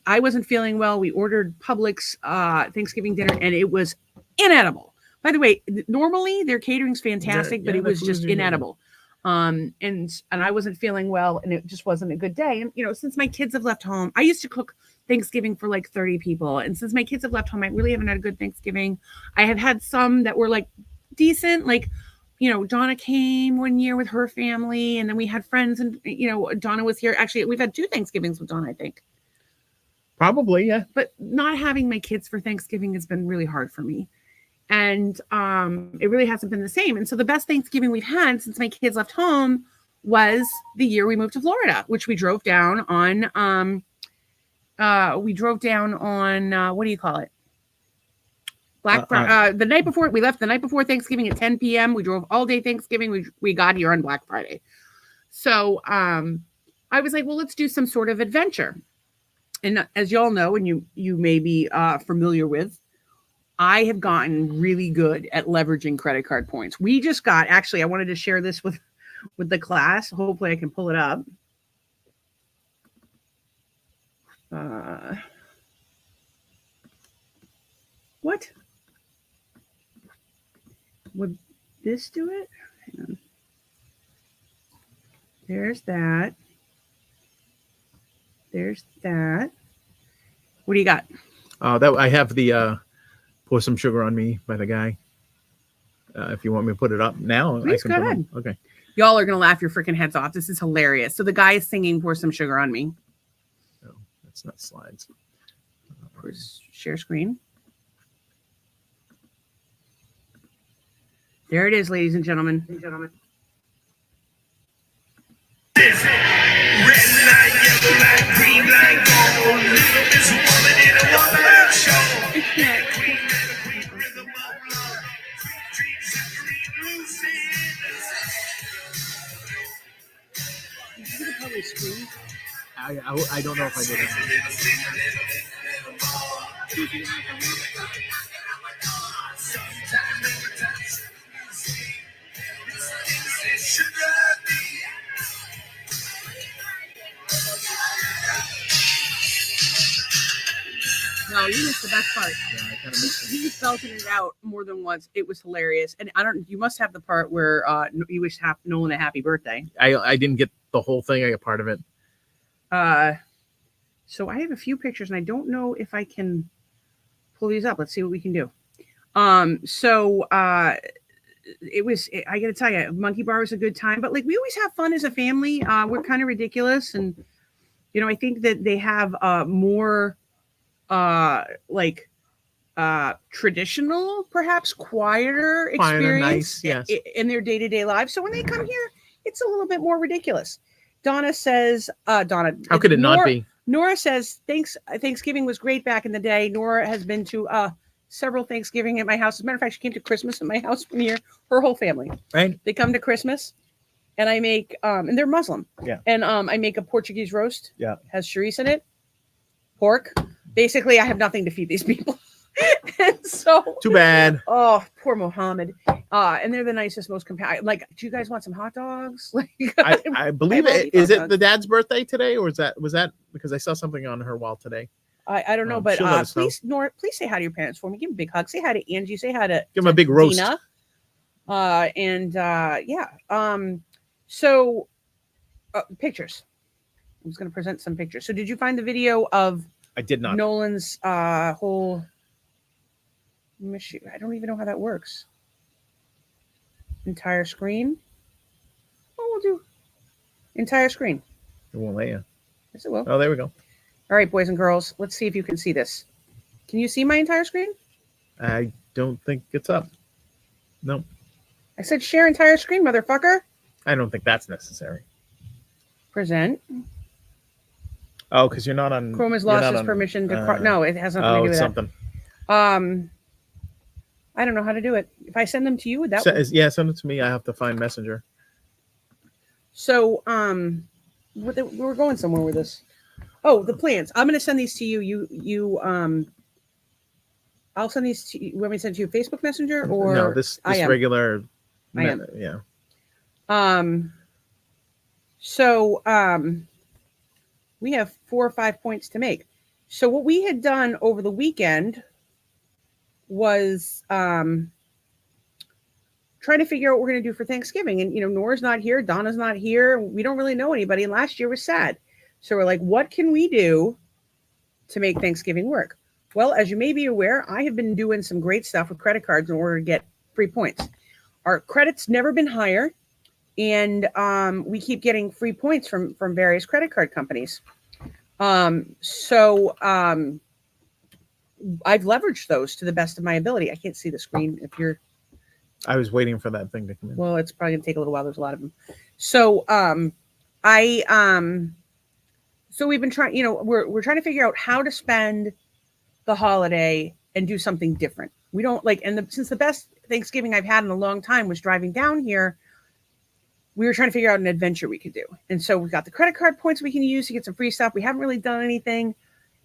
I wasn't feeling well. We ordered Publix Thanksgiving dinner, and it was inedible. By the way, normally their catering's fantastic, but it was just inedible. And I wasn't feeling well, and it just wasn't a good day. And since my kids have left home, I used to cook Thanksgiving for 30 people, and since my kids have left home, I really haven't had a good Thanksgiving. I have had some that were decent, Donna came one year with her family, and then we had friends, and Donna was here. Actually, we've had 2 Thanksgivings with Donna, I think. Probably, yeah. But not having my kids for Thanksgiving has been really hard for me. And it really hasn't been the same. And so the best Thanksgiving we've had since my kids left home was the year we moved to Florida, which we drove down on we drove down on what do you call it? The night before. We left the night before Thanksgiving at 10 p.m. We drove all day Thanksgiving. We got here on Black Friday. So I was like, well, let's do some sort of adventure. And as y'all know, and you may be familiar with, I have gotten really good at leveraging credit card points. We just got, actually, I wanted to share this with the class. Hopefully I can pull it up. What? Would this do it? Hang on. There's that. There's that. What do you got? That I have the Pour Some Sugar on Me by the guy. If you want me to put it up now, please go ahead. Okay. Y'all are gonna laugh your freaking heads off. This is hilarious. So the guy is singing "Pour Some Sugar on Me." No, that's not slides. Share screen. There it is, ladies and gentlemen. Red light, yellow light, green light, gold. This woman in a one-man show. Queen rhythm of love. Dreams of green lucid. Did you probably scream? I don't know if I did it. No, you missed the best part. Yeah, I kind of missed it. He belted it out more than once. It was hilarious. And you must have the part where you wish Nolan a happy birthday. I didn't get the whole thing. I got part of it. So I have a few pictures, and I don't know if I can pull these up. Let's see what we can do. It was, I got to tell you, Monkey Bar was a good time, but like we always have fun as a family. We're kind of ridiculous. And, I think that they have more traditional, perhaps quieter experience nice, yes. in their day-to-day lives. So when they come here, it's a little bit more ridiculous. Donna says, how could it not be? Nora says, Thanksgiving was great back in the day. Nora has been to several Thanksgiving at my house. As a matter of fact, she came to Christmas at my house one year. Her whole family. Right. They come to Christmas, and I make, and they're Muslim. Yeah. And I make a Portuguese roast. Yeah. Has chorizo in it, pork. Basically, I have nothing to feed these people. And so too bad. Oh, poor Mohammed. And they're the nicest, most compassionate. Like, do you guys want some hot dogs? Like, I believe it. Is it the dad's birthday today, or was that because I saw something on her wall today? I don't know, but please, Nora, please say hi to your parents for me. Give them a big hug. Say hi to Angie. Say hi to give them a big roast. Dina. So pictures. I was going to present some pictures. So did you find the video of? I did not. Nolan's whole. I don't even know how that works. Entire screen. Oh, we'll do entire screen. It won't let you. Yes, it will. Oh, there we go. All right, boys and girls. Let's see if you can see this. Can you see my entire screen? I don't think it's up. No. I said share entire screen, motherfucker. I don't think that's necessary. Present. Oh, because you're not on. Chrome has lost its permission to. No, it has nothing to do with something. That. I don't know how to do it. If I send them to you, would that? Yeah, send it to me. I have to find Messenger. So, we're going somewhere with this. Oh, the plans. I'm going to send these to you. I'll send these to you. Want me to send to you Facebook Messenger or no? This regular. I am. Yeah. We have 4 or 5 points to make. So what we had done over the weekend was trying to figure out what we're going to do for Thanksgiving. And, Nora's not here. Donna's not here. We don't really know anybody. And last year was sad. So we're like, what can we do to make Thanksgiving work? Well, as you may be aware, I have been doing some great stuff with credit cards in order to get free points. Our credit's never been higher. And we keep getting free points from various credit card companies. I've leveraged those to the best of my ability. I can't see the screen if you're. I was waiting for that thing to come in. Well, it's probably gonna take a little while. There's a lot of them. So So we've been trying, we're trying to figure out how to spend the holiday and do something different. We don't like, and since the best Thanksgiving I've had in a long time was driving down here, we were trying to figure out an adventure we could do. And so we got the credit card points we can use to get some free stuff. We haven't really done anything.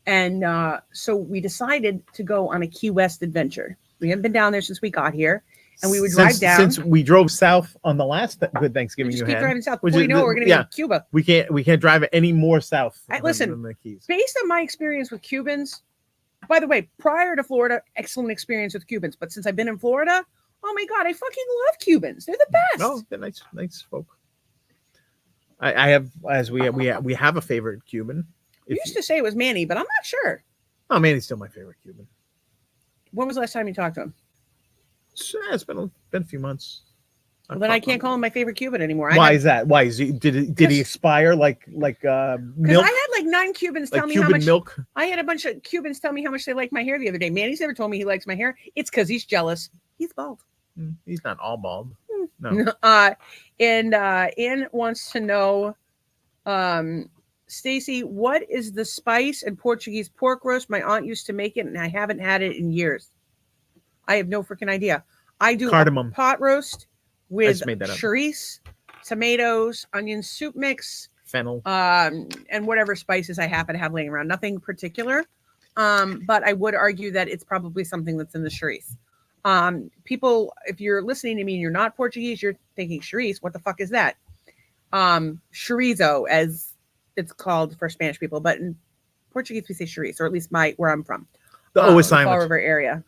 And so we decided to go on a Key West adventure. We haven't been down there since we got here. And we would drive down. Since we drove south on the last good Thanksgiving just you keep had. driving south. Before you know, we're going to be in Cuba. We can't drive it any more south. Listen, than the Keys. Based on my experience with Cubans, by the way, prior to Florida, excellent experience with Cubans. But since I've been in Florida, oh my God, I fucking love Cubans. They're the best. Oh, they're nice folk. I have, as we have a favorite Cuban. You used to say it was Manny, but I'm not sure. Oh, Manny's still my favorite Cuban. When was the last time you talked to him? It's been a few months. Well, then I can't call him my favorite Cuban anymore. Why is that? Why is he? Did he expire like milk? Because I had like 9 Cubans tell me Cuban how much milk. I had a bunch of Cubans tell me how much they like my hair the other day. Manny's never told me he likes my hair. It's because he's jealous. He's bald. He's not all bald. No. And Ann wants to know, Stacy, what is the spice in Portuguese pork roast? My aunt used to make it, and I haven't had it in years. I have no freaking idea. I do cardamom pot roast with made chorizo, tomatoes, onion soup mix, fennel, and whatever spices I happen to have laying around. Nothing particular, but I would argue that it's probably something that's in the chorizo. People, if you're listening to me and you're not Portuguese, you're thinking chorizo. What the fuck is that? Chorizo, as it's called for Spanish people, but in Portuguese we say chorizo, or at least where I'm from. The O is silent. Fall River area.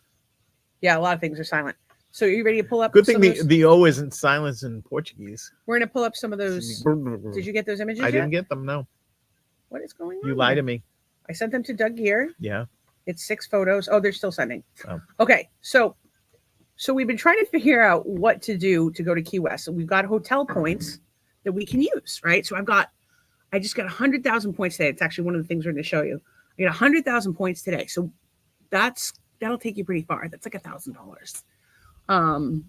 Yeah, a lot of things are silent. So are you ready to pull up? Good thing the O isn't silent in Portuguese. We're going to pull up some of those. Did you get those images I didn't get them, no. What is going on? You lie to me. I sent them to Doug Gear. Yeah. It's 6 photos. Oh, they're still sending. Oh. Okay, so we've been trying to figure out what to do to go to Key West. So we've got hotel points that we can use, right? So I just got 100,000 points today. It's actually one of the things we're going to show you. I got 100,000 points today. So that'll take you pretty far. That's like $1,000.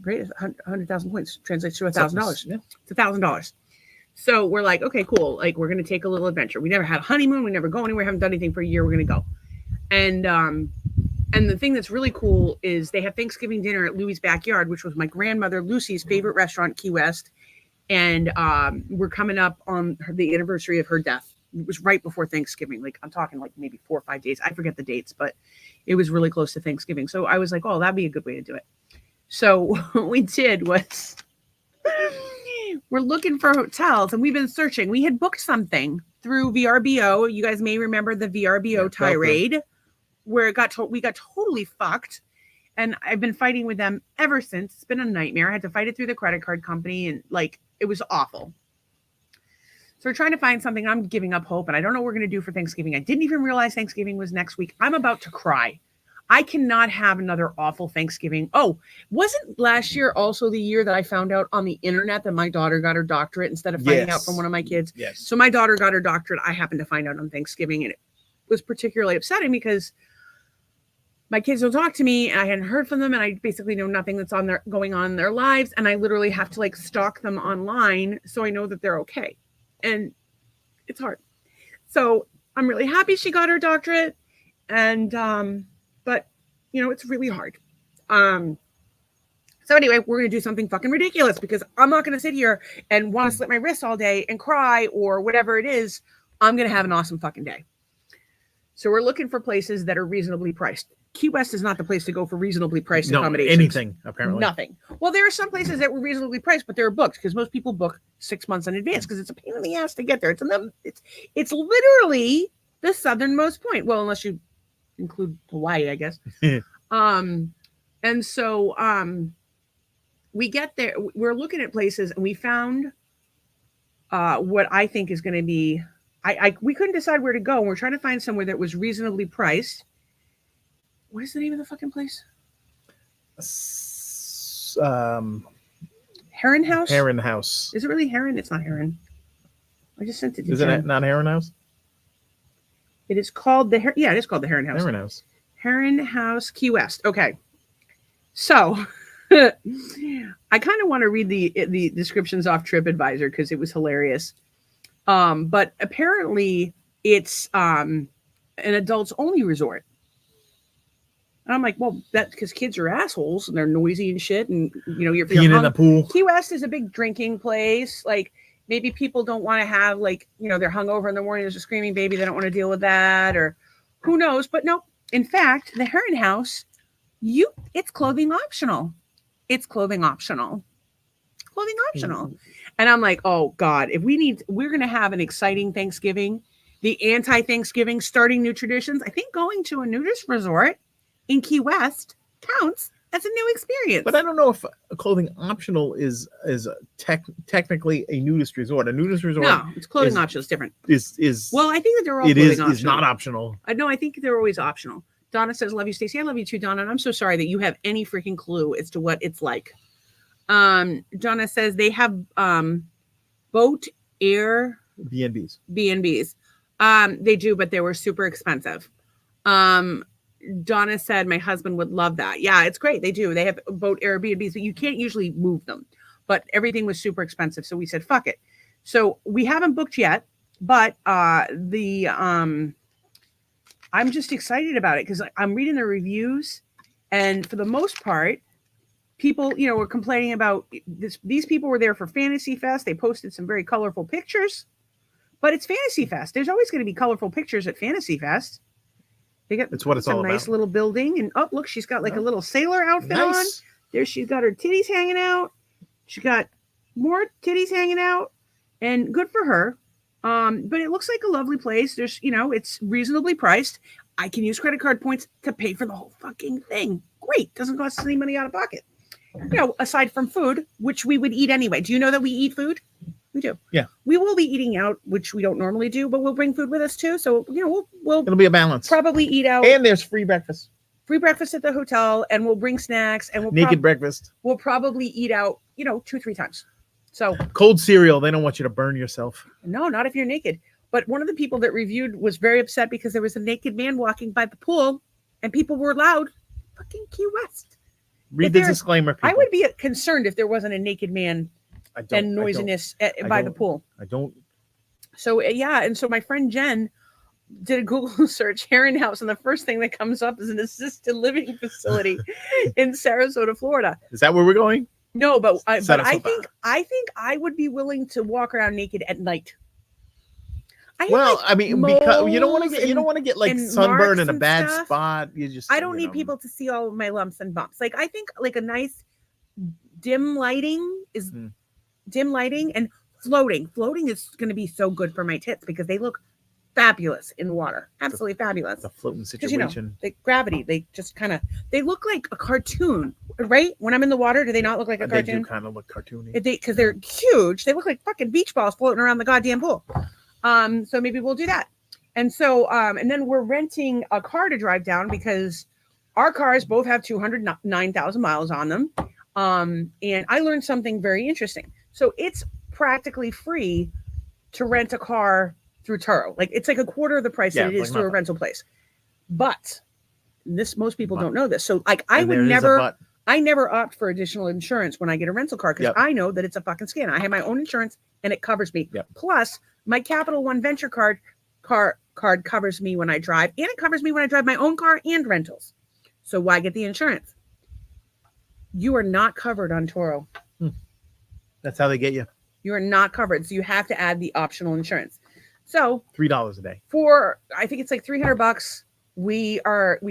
Great. 100,000 points translates to $1,000. Yeah. It's $1,000. So we're like, okay, cool. Like, we're going to take a little adventure. We never had a honeymoon. We never go anywhere. Haven't done anything for a year. We're going to go. And the thing that's really cool is they have Thanksgiving dinner at Louie's Backyard, which was my grandmother Lucy's favorite restaurant, Key West. And we're coming up on the anniversary of her death. It was right before Thanksgiving. Like, I'm talking like maybe 4 or 5 days. I forget the dates, but it was really close to Thanksgiving. So I was like, oh, that'd be a good way to do it. So what we did was we're looking for hotels, and we've been searching. We had booked something through VRBO. You guys may remember the VRBO tirade where we got totally fucked. And I've been fighting with them ever since. It's been a nightmare. I had to fight it through the credit card company, and like, it was awful. So we're trying to find something. I'm giving up hope, and I don't know what we're going to do for Thanksgiving. I didn't even realize Thanksgiving was next week. I'm about to cry. I cannot have another awful Thanksgiving. Oh, wasn't last year also the year that I found out on the internet that my daughter got her doctorate instead of finding out from one of my kids? Yes. So my daughter got her doctorate. I happened to find out on Thanksgiving, and it was particularly upsetting because my kids don't talk to me, and I hadn't heard from them, and I basically know nothing that's going on in their lives, and I literally have to like stalk them online so I know that they're okay. And it's hard. So I'm really happy she got her doctorate, and but it's really hard. So anyway, we're gonna do something fucking ridiculous because I'm not gonna sit here and want to slit my wrists all day and cry or whatever it is. I'm gonna have an awesome fucking day. So we're looking for places that are reasonably priced. Key West is not the place to go for reasonably priced accommodations. Anything, apparently. Nothing. Well, there are some places that were reasonably priced, but they're booked because most people book 6 months in advance because it's a pain in the ass to get there. It's literally the southernmost point. Well, unless you include Hawaii, I guess. And so we get there. We're looking at places, and we found what I think is going to be. We couldn't decide where to go, and we're trying to find somewhere that was reasonably priced. What is the name of the fucking place? Heron House? Heron House. Is it really Heron? It's not Heron. I just sent it to Is it not Heron House? It is called it is called the Heron House. Heron House. Heron House, Key West. Okay. So I kind of want to read the descriptions off TripAdvisor because it was hilarious. But apparently it's an adults only resort. And I'm like, well, that's because kids are assholes and they're noisy and shit. And, you know, you're Peeing in the pool. Key West is a big drinking place. Like, maybe people don't want to have, like, you know, they're hungover in the morning. There's a screaming baby. They don't want to deal with that, or who knows. But no, in fact, the Heron House, it's clothing optional. It's clothing optional. Clothing optional. Mm-hmm. And I'm like, oh, God, we're going to have an exciting Thanksgiving, the anti-Thanksgiving, starting new traditions. I think going to a nudist resort in Key West counts as a new experience. But I don't know if clothing optional is technically a nudist resort. A nudist resort. No, it's clothing optional. It's different. Well, I think that they're all clothing optional. Is not optional. No, I think they're always optional. Donna says, love you, Stacey. I love you too, Donna. And I'm so sorry that you have any freaking clue as to what it's like. Donna says they have boat air B&Bs. They do, but they were super expensive. Donna said my husband would love that. Yeah, it's great. They do. They have boat Airbnbs, but you can't usually move them. But everything was super expensive, so we said fuck it. So we haven't booked yet, but I'm just excited about it because I'm reading the reviews, and for the most part, people, you know, were complaining about this. These people were there for Fantasy Fest. They posted some very colorful pictures, but it's Fantasy Fest. There's always going to be colorful pictures at Fantasy Fest. That's what it's all about. Nice little building, and oh, look, she's got like a little sailor outfit on. There, she's got her titties hanging out. She got more titties hanging out, and good for her. But it looks like a lovely place. There's, you know, it's reasonably priced. I can use credit card points to pay for the whole fucking thing. Great, doesn't cost any money out of pocket. You know, aside from food, which we would eat anyway. Do you know that we eat food? We do. Yeah. We will be eating out, which we don't normally do, but we'll bring food with us too. So, you know, we'll it'll be a balance. Probably eat out. And there's free breakfast. Free breakfast at the hotel, and we'll bring snacks, and we'll naked breakfast. We'll probably eat out, you know, 2-3 times. So cold cereal, they don't want you to burn yourself. No, not if you're naked. But one of the people that reviewed was very upset because there was a naked man walking by the pool, and people were loud. Fucking Key West. Read the disclaimer. People. I would be concerned if there wasn't a naked man and noisiness by the pool. I don't. So yeah, and so my friend Jen did a Google search, Heron House, and the first thing that comes up is an assisted living facility in Sarasota, Florida. Is that where we're going? No, but I think I would be willing to walk around naked at night. Because you don't want to get like sunburn in a bad spot. I don't need people to see all of my lumps and bumps. Like I think like a nice dim lighting is dim lighting and floating. Floating is going to be so good for my tits because they look fabulous in water. Absolutely fabulous. The floating situation. You know, the gravity, they just they look like a cartoon, right? When I'm in the water, do they not look like a cartoon? They do kind of look cartoony. Because they're huge. They look like fucking beach balls floating around the goddamn pool. So maybe we'll do that. And so, and then we're renting a car to drive down because our cars both have 209,000 miles on them. And I learned something very interesting. So it's practically free to rent a car through Turo. Like it's like a quarter of the price that it is through a rental place. But most people don't know this. So like I never opt for additional insurance when I get a rental car because I know that it's a fucking scam. I have my own insurance and it covers me. Plus my Capital One Venture card covers me when I drive, and it covers me when I drive my own car and rentals. So why get the insurance? You are not covered on Turo. That's how they get you. You are not covered. So you have to add the optional insurance. So $3 a day for, I think it's like $300. We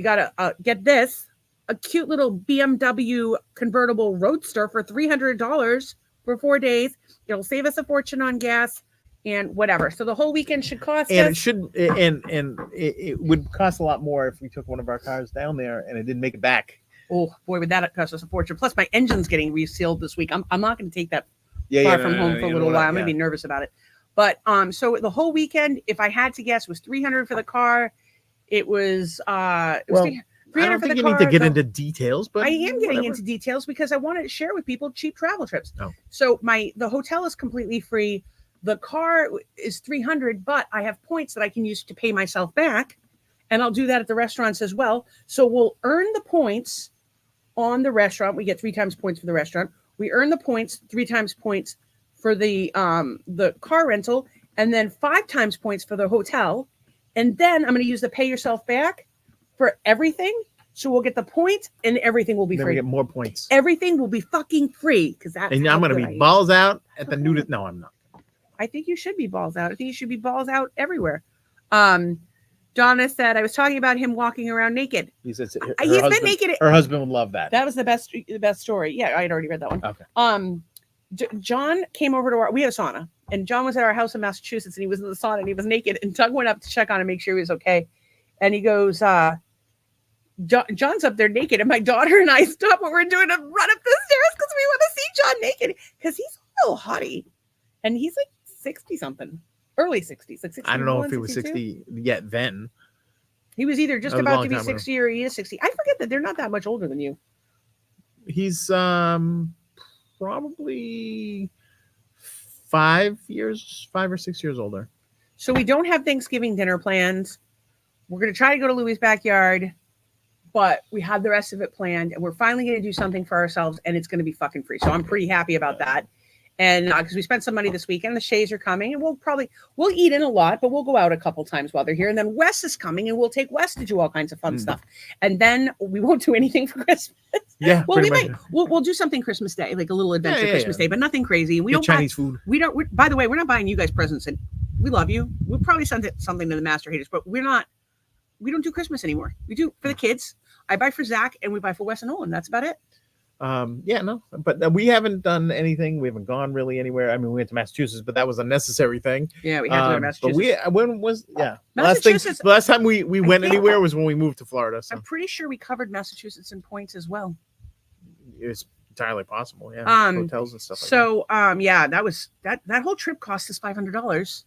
got to get this, a cute little BMW convertible roadster for $300 for 4 days. It'll save us a fortune on gas and whatever. So the whole weekend should cost us. It would cost a lot more if we took one of our cars down there and it didn't make it back. Oh boy, would that cost us a fortune. Plus my engine's getting resealed this week. I'm not going to take that far from home for a little while. I'm going to be nervous about it. But so the whole weekend, if I had to guess, was $300 for the car. It was I don't think you need to get into details, but I am getting into details because I wanted to share with people cheap travel trips. Oh. So the hotel is completely free. The car is $300, but I have points that I can use to pay myself back, and I'll do that at the restaurants as well. So we'll earn the points on the restaurant. We get 3 times points for the restaurant. We earn the points, 3 times points for the car rental, and then 5 times points for the hotel. And then I'm going to use the pay yourself back for everything. So we'll get the points and everything will be Then free. we get more points. Everything will be fucking free because that's. And I'm going to be balls out at the nudist. No, I'm not. I think you should be balls out. I think you should be balls out everywhere. Donna said, I was talking about him walking around naked. He says He's been naked. Her husband would love that. That was the best story. Yeah, I had already read that one. Okay. John came over to we have a sauna, and John was at our house in Massachusetts, and he was in the sauna, and he was naked, and Doug went up to check on him, make sure he was okay. And he goes, John's up there naked, and my daughter and I stopped what we're doing to run up the stairs because we want to see John naked because he's a little hottie, and he's like 60 something. Early 60s, like 60. I don't know if he was 60 yet then. He was either just That was a about long to be time 60 or he is 60. I forget that they're not that much older than you. He's probably 5 or 6 years older. So we don't have Thanksgiving dinner plans. We're going to try to go to Louis' backyard, but we have the rest of it planned, and we're finally going to do something for ourselves, and it's going to be fucking free. So I'm pretty happy about that. And because we spent some money this weekend, the Shays are coming, and we'll eat in a lot, but we'll go out a couple times while they're here. And then Wes is coming, and we'll take Wes to do all kinds of fun stuff. And then we won't do anything for Christmas. Yeah. Well, we'll do something Christmas Day, like a little adventure Christmas Day, but nothing crazy. We Get don't Chinese food. By the way, we're not buying you guys presents, and we love you. We'll probably send something to the Master Haters, but we don't do Christmas anymore. We do for the kids. I buy for Zach, and we buy for Wes and Olin. That's about it. But we haven't done anything. We haven't gone really anywhere. I mean, we went to Massachusetts, but that was a necessary thing. Yeah, we had to go to Massachusetts. But the last time we went anywhere was when we moved to Florida. So I'm pretty sure we covered Massachusetts in points as well. it's entirely possible. Yeah, hotels and stuff. So that was that whole trip cost us $500,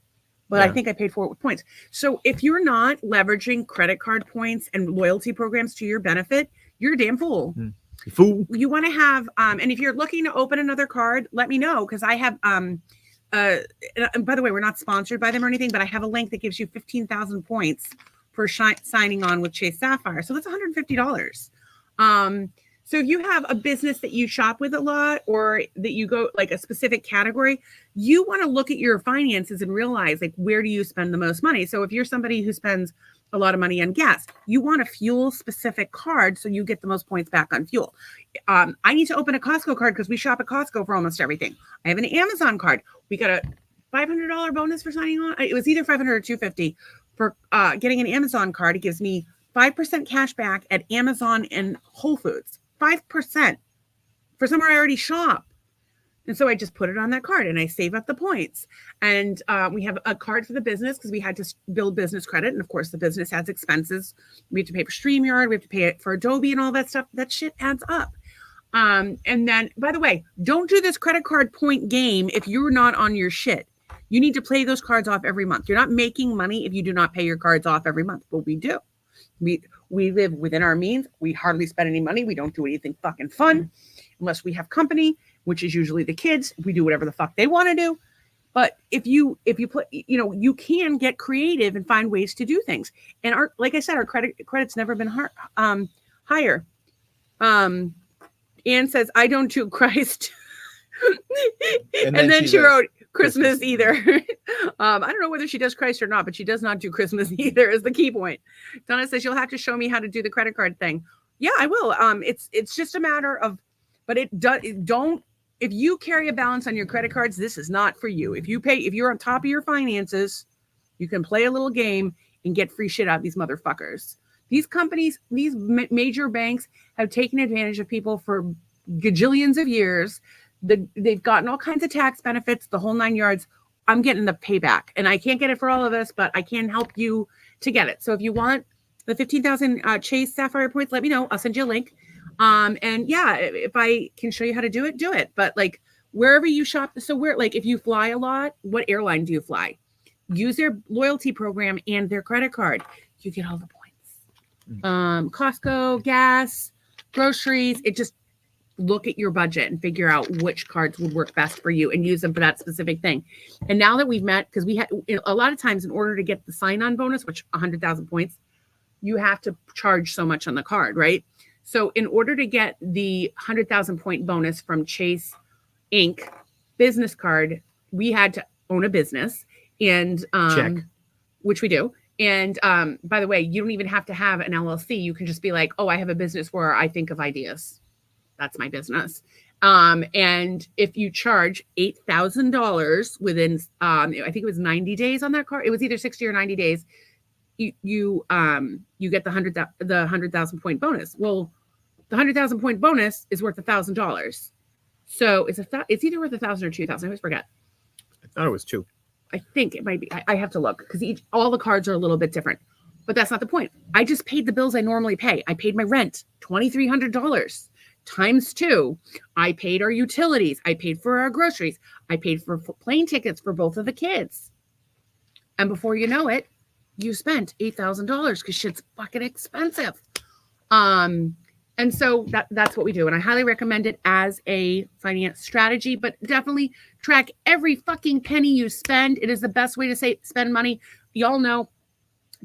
but I think I paid for it with points. So if you're not leveraging credit card points and loyalty programs to your benefit, you're a damn fool. Fool. You want to have and if you're looking to open another card, let me know, because I have and by the way, we're not sponsored by them or anything, but I have a link that gives you 15,000 points for signing on with Chase Sapphire. So that's $150. So if you have a business that you shop with a lot, or that you go like a specific category, you want to look at your finances and realize, like, where do you spend the most money? So if you're somebody who spends a lot of money on gas, you want a fuel specific card so you get the most points back on fuel. I need to open a Costco card because we shop at Costco for almost everything. I have an Amazon card. We got a $500 bonus for signing on. It was either $500 or $250 for getting an Amazon card. It gives me 5% cash back at Amazon and Whole Foods. 5% for somewhere I already shop. And so I just put it on that card and I save up the points. And we have a card for the business because we had to build business credit. And of course, the business has expenses. We have to pay for StreamYard. We have to pay it for Adobe and all that stuff. That shit adds up. And then, by the way, don't do this credit card point game if you're not on your shit. You need to pay those cards off every month. You're not making money if you do not pay your cards off every month. But we do. We live within our means. We hardly spend any money. We don't do anything fucking fun unless we have company, which is usually the kids. We do whatever the fuck they want to do. But if you put, you can get creative and find ways to do things. And like I said, our credit's never been higher. Anne says, I don't do Christ. and then she wrote Christmas either. I don't know whether she does Christ or not, but she does not do Christmas either, is the key point. Donna says, you'll have to show me how to do the credit card thing. Yeah, I will. It's just a matter of, but if you carry a balance on your credit cards, this is not for you. If you're on top of your finances, you can play a little game and get free shit out of these motherfuckers. These companies, these major banks have taken advantage of people for gajillions of years. They've gotten all kinds of tax benefits, the whole 9 yards. I'm getting the payback, and I can't get it for all of us, but I can help you to get it. So if you want the 15,000 Chase Sapphire points, let me know. I'll send you a link. And yeah, if I can show you how to do it, do it. But like wherever you shop, so if you fly a lot, what airline do you fly? Use their loyalty program and their credit card. You get all the points. Costco, gas, groceries. It just look at your budget and figure out which cards would work best for you and use them for that specific thing. And now that we've met, because we had a lot of times in order to get the sign-on bonus, which 100,000 points, you have to charge so much on the card, right? So in order to get the 100,000 point bonus from Chase Inc. business card, we had to own a business and check, which we do. And by the way, you don't even have to have an LLC. You can just be like, oh, I have a business where I think of ideas. That's my business. And if you charge $8,000 within, I think it was 90 days on that car, it was either 60 or 90 days. You get the 100,000 point bonus. Well, the 100,000 point bonus is worth $1,000. So it's either worth 1,000 or 2,000. I always forget. I thought it was 2. I think it might be. I have to look because all the cards are a little bit different, but that's not the point. I just paid the bills I normally pay. I paid my rent, $2,300 times 2. I paid our utilities. I paid for our groceries. I paid for plane tickets for both of the kids. And before you know it, you spent $8,000 because shit's fucking expensive. And so that's what we do. And I highly recommend it as a finance strategy, but definitely track every fucking penny you spend. It is the best way to spend money. Y'all know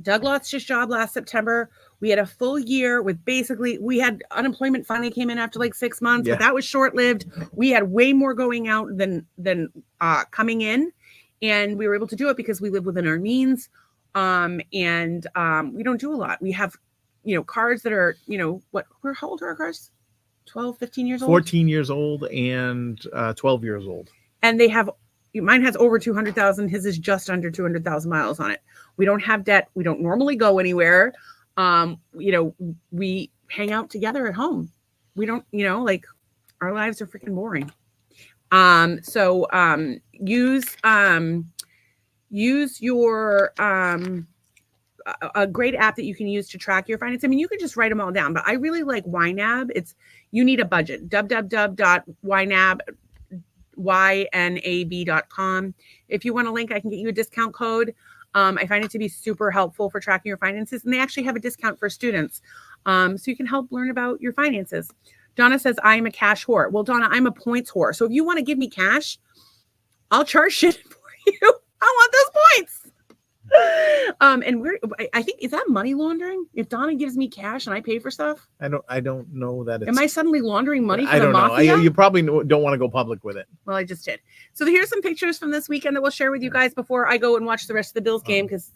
Doug lost his job last September. We had a full year with we had unemployment finally came in after like 6 months, but that was short-lived. We had way more going out than coming in. And we were able to do it because we live within our means. And we don't do a lot. We have cars that are, how old are our cars? 12, 15 years old? 14 years old and 12 years old. And mine has over 200,000. His is just under 200,000 miles on it. We don't have debt. We don't normally go anywhere. We hang out together at home. We don't, our lives are freaking boring. So use your, a great app that you can use to track your finances. I mean, you can just write them all down, but I really like YNAB. You need a budget. www.ynab.com. If you want a link, I can get you a discount code. I find it to be super helpful for tracking your finances, and they actually have a discount for students. So you can help learn about your finances. Donna says, I'm a cash whore. Well, Donna, I'm a points whore. So if you want to give me cash, I'll charge shit for you. I want those points. And I think, is that money laundering? If Donna gives me cash and I pay for stuff, I don't know that. Am I suddenly laundering money for the don't mafia? know. You probably don't want to go public with it. Well, I just did. So here's some pictures from this weekend that we'll share with you guys before I go and watch the rest of the Bills game, because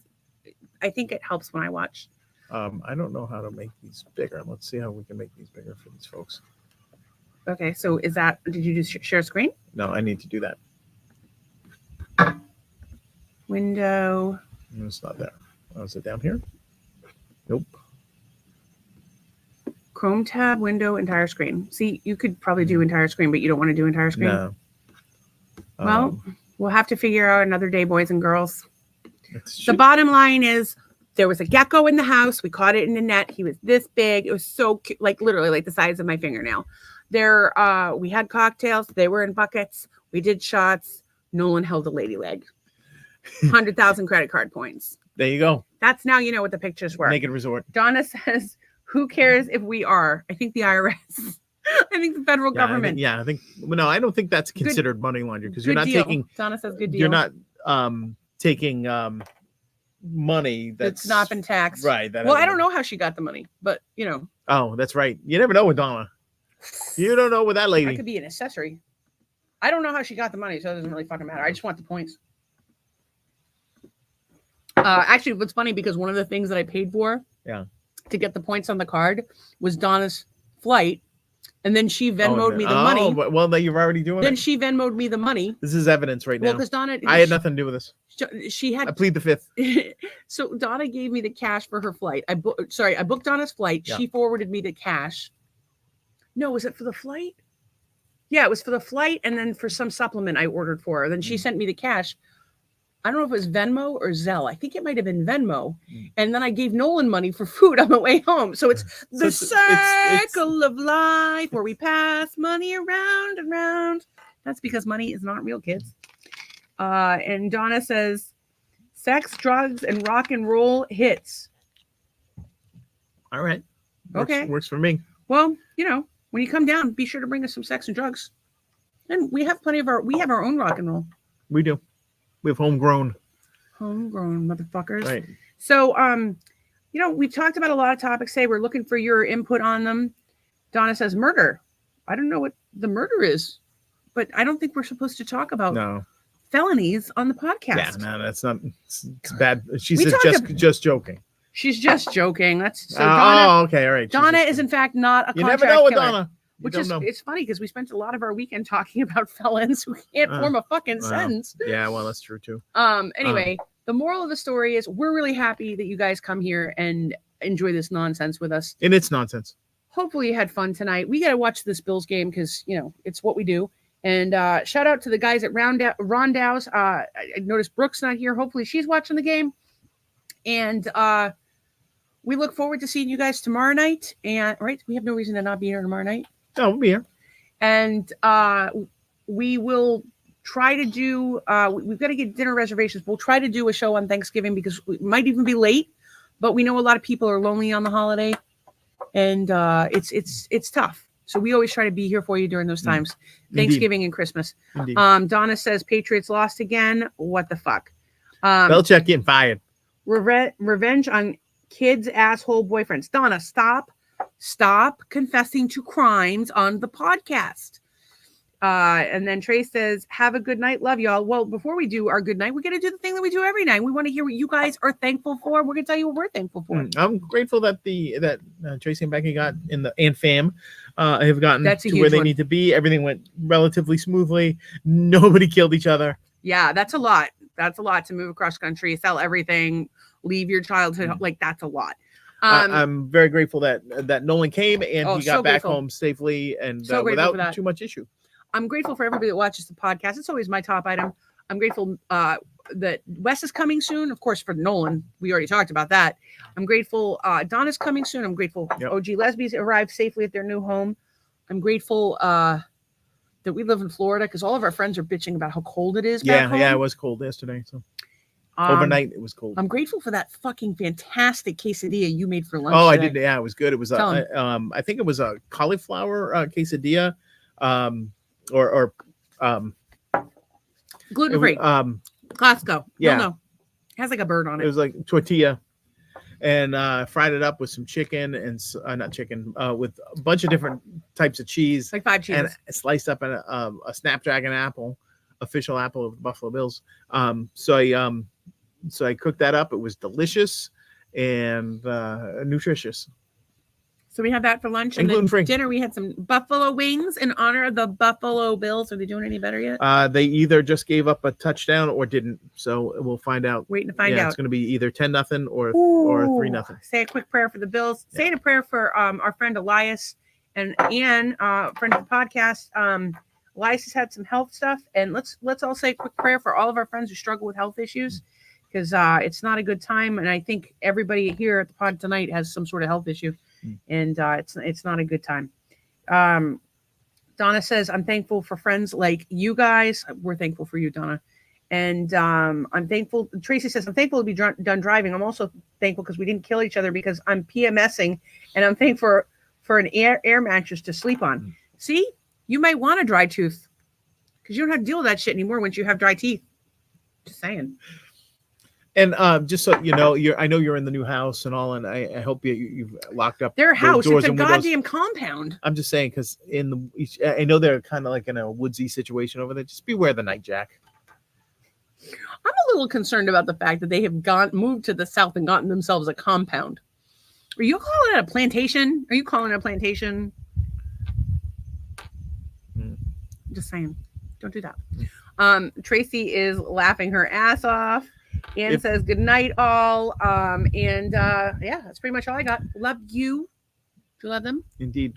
I think it helps when I watch. I don't know how to make these bigger. Let's see how we can make these bigger for these folks. Okay, so did you just share screen? No, I need to do that. Window. It's not there. Oh, is it down here? Nope. Chrome tab, window, entire screen. See, you could probably do entire screen, but you don't want to do entire screen. No. Well, we'll have to figure out another day, boys and girls. The bottom line is there was a gecko in the house. We caught it in the net. He was this big. It was so cute, like literally like the size of my fingernail. We had cocktails. They were in buckets. We did shots. Nolan held a lady leg. 100,000 credit card points. There you go. That's now what the pictures were. Naked resort. Donna says, who cares if we are? I think the IRS. I think the federal government. I think no, I don't think that's considered money laundering, because you're not taking. Donna says good deal. You're not taking money that's not been taxed. Right. Well, I don't know how she got the money, but Oh, that's right. You never know with Donna. You don't know with that lady. I could be an accessory. I don't know how she got the money, so it doesn't really fucking matter. I just want the points. Actually, what's funny, because one of the things that I paid for to get the points on the card was Donna's flight, and then she Venmo'd me the money. Well, then you're already doing it. Then she Venmo'd me the money. This is evidence right now. Well, because Donna, I had nothing to do with this. She had. I plead the fifth. So Donna gave me the cash for her flight. I booked Donna's flight. Yeah. She forwarded me the cash. No, was it for the flight? Yeah, it was for the flight, and then for some supplement I ordered for her. Then she sent me the cash. I don't know if it was Venmo or Zelle. I think it might have been Venmo. And then I gave Nolan money for food on the way home. So it's the circle of life where we pass money around and around. That's because money is not real, kids. And Donna says, sex, drugs, and rock and roll hits. All right. Okay. Works for me. Well, when you come down, be sure to bring us some sex and drugs. And we have we have our own rock and roll. We do. We have homegrown motherfuckers. Right. So, we've talked about a lot of topics today. We're looking for your input on them. Donna says murder. I don't know what the murder is, but I don't think we're supposed to talk about felonies on the podcast. Yeah, no, that's not. It's bad. She We said talked just joking. She's just joking. That's so Donna. Okay, all right. Donna is in fact not a You contract never know with killer, Donna. which is it's funny because we spent a lot of our weekend talking about felons who can't form a fucking sentence. Yeah, well, that's true too. Anyway, the moral of the story is we're really happy that you guys come here and enjoy this nonsense with us. And it's nonsense. Hopefully you had fun tonight. We got to watch this Bills game because, you know, it's what we do. And shout out to the guys at Rondow's. I noticed Brooke's not here. Hopefully she's watching the game. And we look forward to seeing you guys tomorrow night. And we have no reason to not be here tomorrow night. Oh, we'll be here. And we will try to do, we've got to get dinner reservations. We'll try to do a show on Thanksgiving because we might even be late, but we know a lot of people are lonely on the holiday. And it's tough. So we always try to be here for you during those times. Thanksgiving and Christmas. Indeed. Donna says Patriots lost again. What the fuck? Belichick getting fired. Revenge on kids' asshole boyfriends. Donna, stop confessing to crimes on the podcast. And then Trey says, have a good night. Love y'all. Well, before we do our good night, we're going to do the thing that we do every night. We want to hear what you guys are thankful for. We're going to tell you what we're thankful for. I'm grateful that Tracy and Becky got in the and fam have gotten to where they need to be. Everything went relatively smoothly. Nobody killed each other. Yeah, that's a lot. That's a lot to move across country, sell everything, leave your childhood. Like, that's a lot. I'm very grateful that Nolan came and he got back grateful. home safely and So without too much issue. I'm grateful for everybody that watches the podcast. It's always my top item. I'm grateful that Wes is coming soon. Of course, for Nolan, we already talked about that. I'm grateful Donna's coming soon. I'm grateful OG Lesbies arrived safely at their new home. I'm grateful that we live in Florida because all of our friends are bitching about how cold it is back home. Yeah, it was cold yesterday. So overnight it was cold. I'm grateful for that fucking fantastic quesadilla you made for lunch. Oh, today. I did. Yeah, it was good. It was I think it was a cauliflower quesadilla. Or gluten free. Costco. Yeah. No. It has like a bird on it. It was like tortilla, and fried it up with some chicken and not chicken, with a bunch of different types of cheese, like 5 cheeses, and sliced up in a Snapdragon apple, official apple of the Buffalo Bills. So I cooked that up. It was delicious and nutritious. So we had that for lunch, and gluten-free. Dinner we had some buffalo wings in honor of the Buffalo Bills. Are they doing any better yet? They either just gave up a touchdown or didn't. So we'll find out. Waiting to find out. It's going to be either 10-0 or 3-0. Say a quick prayer for the Bills. Say a prayer for our friend Elias and Ian, friend of the podcast. Elias has had some health stuff, and let's all say a quick prayer for all of our friends who struggle with health issues, because it's not a good time. And I think everybody here at the pod tonight has some sort of health issue. And it's not a good time. Donna says, I'm thankful for friends like you guys. We're thankful for you, Donna. And I'm thankful. Tracy says, I'm thankful to be done driving. I'm also thankful because we didn't kill each other because I'm PMSing. And I'm thankful for an air mattress to sleep on. See, you might want a dry tooth because you don't have to deal with that shit anymore once you have dry teeth. Just saying. And just so you know, I know you're in the new house and all, and I hope you've locked up their house. Doors it's a and goddamn windows. compound. I'm just saying because I know they're kind of like in a woodsy situation over there. Just beware the night jack. I'm a little concerned about the fact that they have moved to the south and gotten themselves a compound. Are you calling it a plantation? Are you calling it a plantation? Just saying, don't do that. Tracy is laughing her ass off. Ann says good night all. That's pretty much all I got. Love you. Do you love them? Indeed.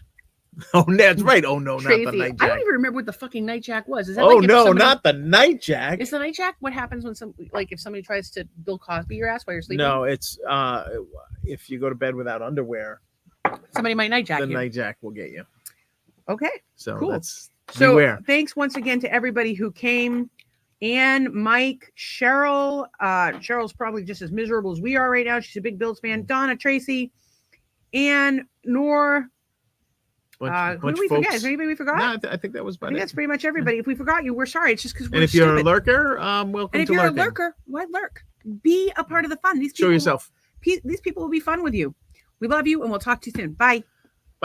Oh, that's right. Oh no, Tracy, not the night I jack. don't even remember what the fucking night jack was. Is that not the night jack. Is the night jack what happens when if somebody tries to Bill Cosby your ass while you're sleeping? No, it's if you go to bed without underwear, somebody might night jack you. The night jack will get you. Okay. So cool. Beware. Thanks once again to everybody who came. Ann, Mike, Cheryl. Cheryl's probably just as miserable as we are right now. She's a big Bills fan. Donna, Tracy, Ann, Nor. Who did we forget? Is there anybody we forgot? No, I think that was about I think that's pretty much everybody. If we forgot you, we're sorry. It's just because we're And if stupid. you're a lurker, welcome and if to you're lurking. a lurker, why lurk? Be a part of the fun. These people, Show yourself. These people will be fun with you. We love you, and we'll talk to you soon. Bye.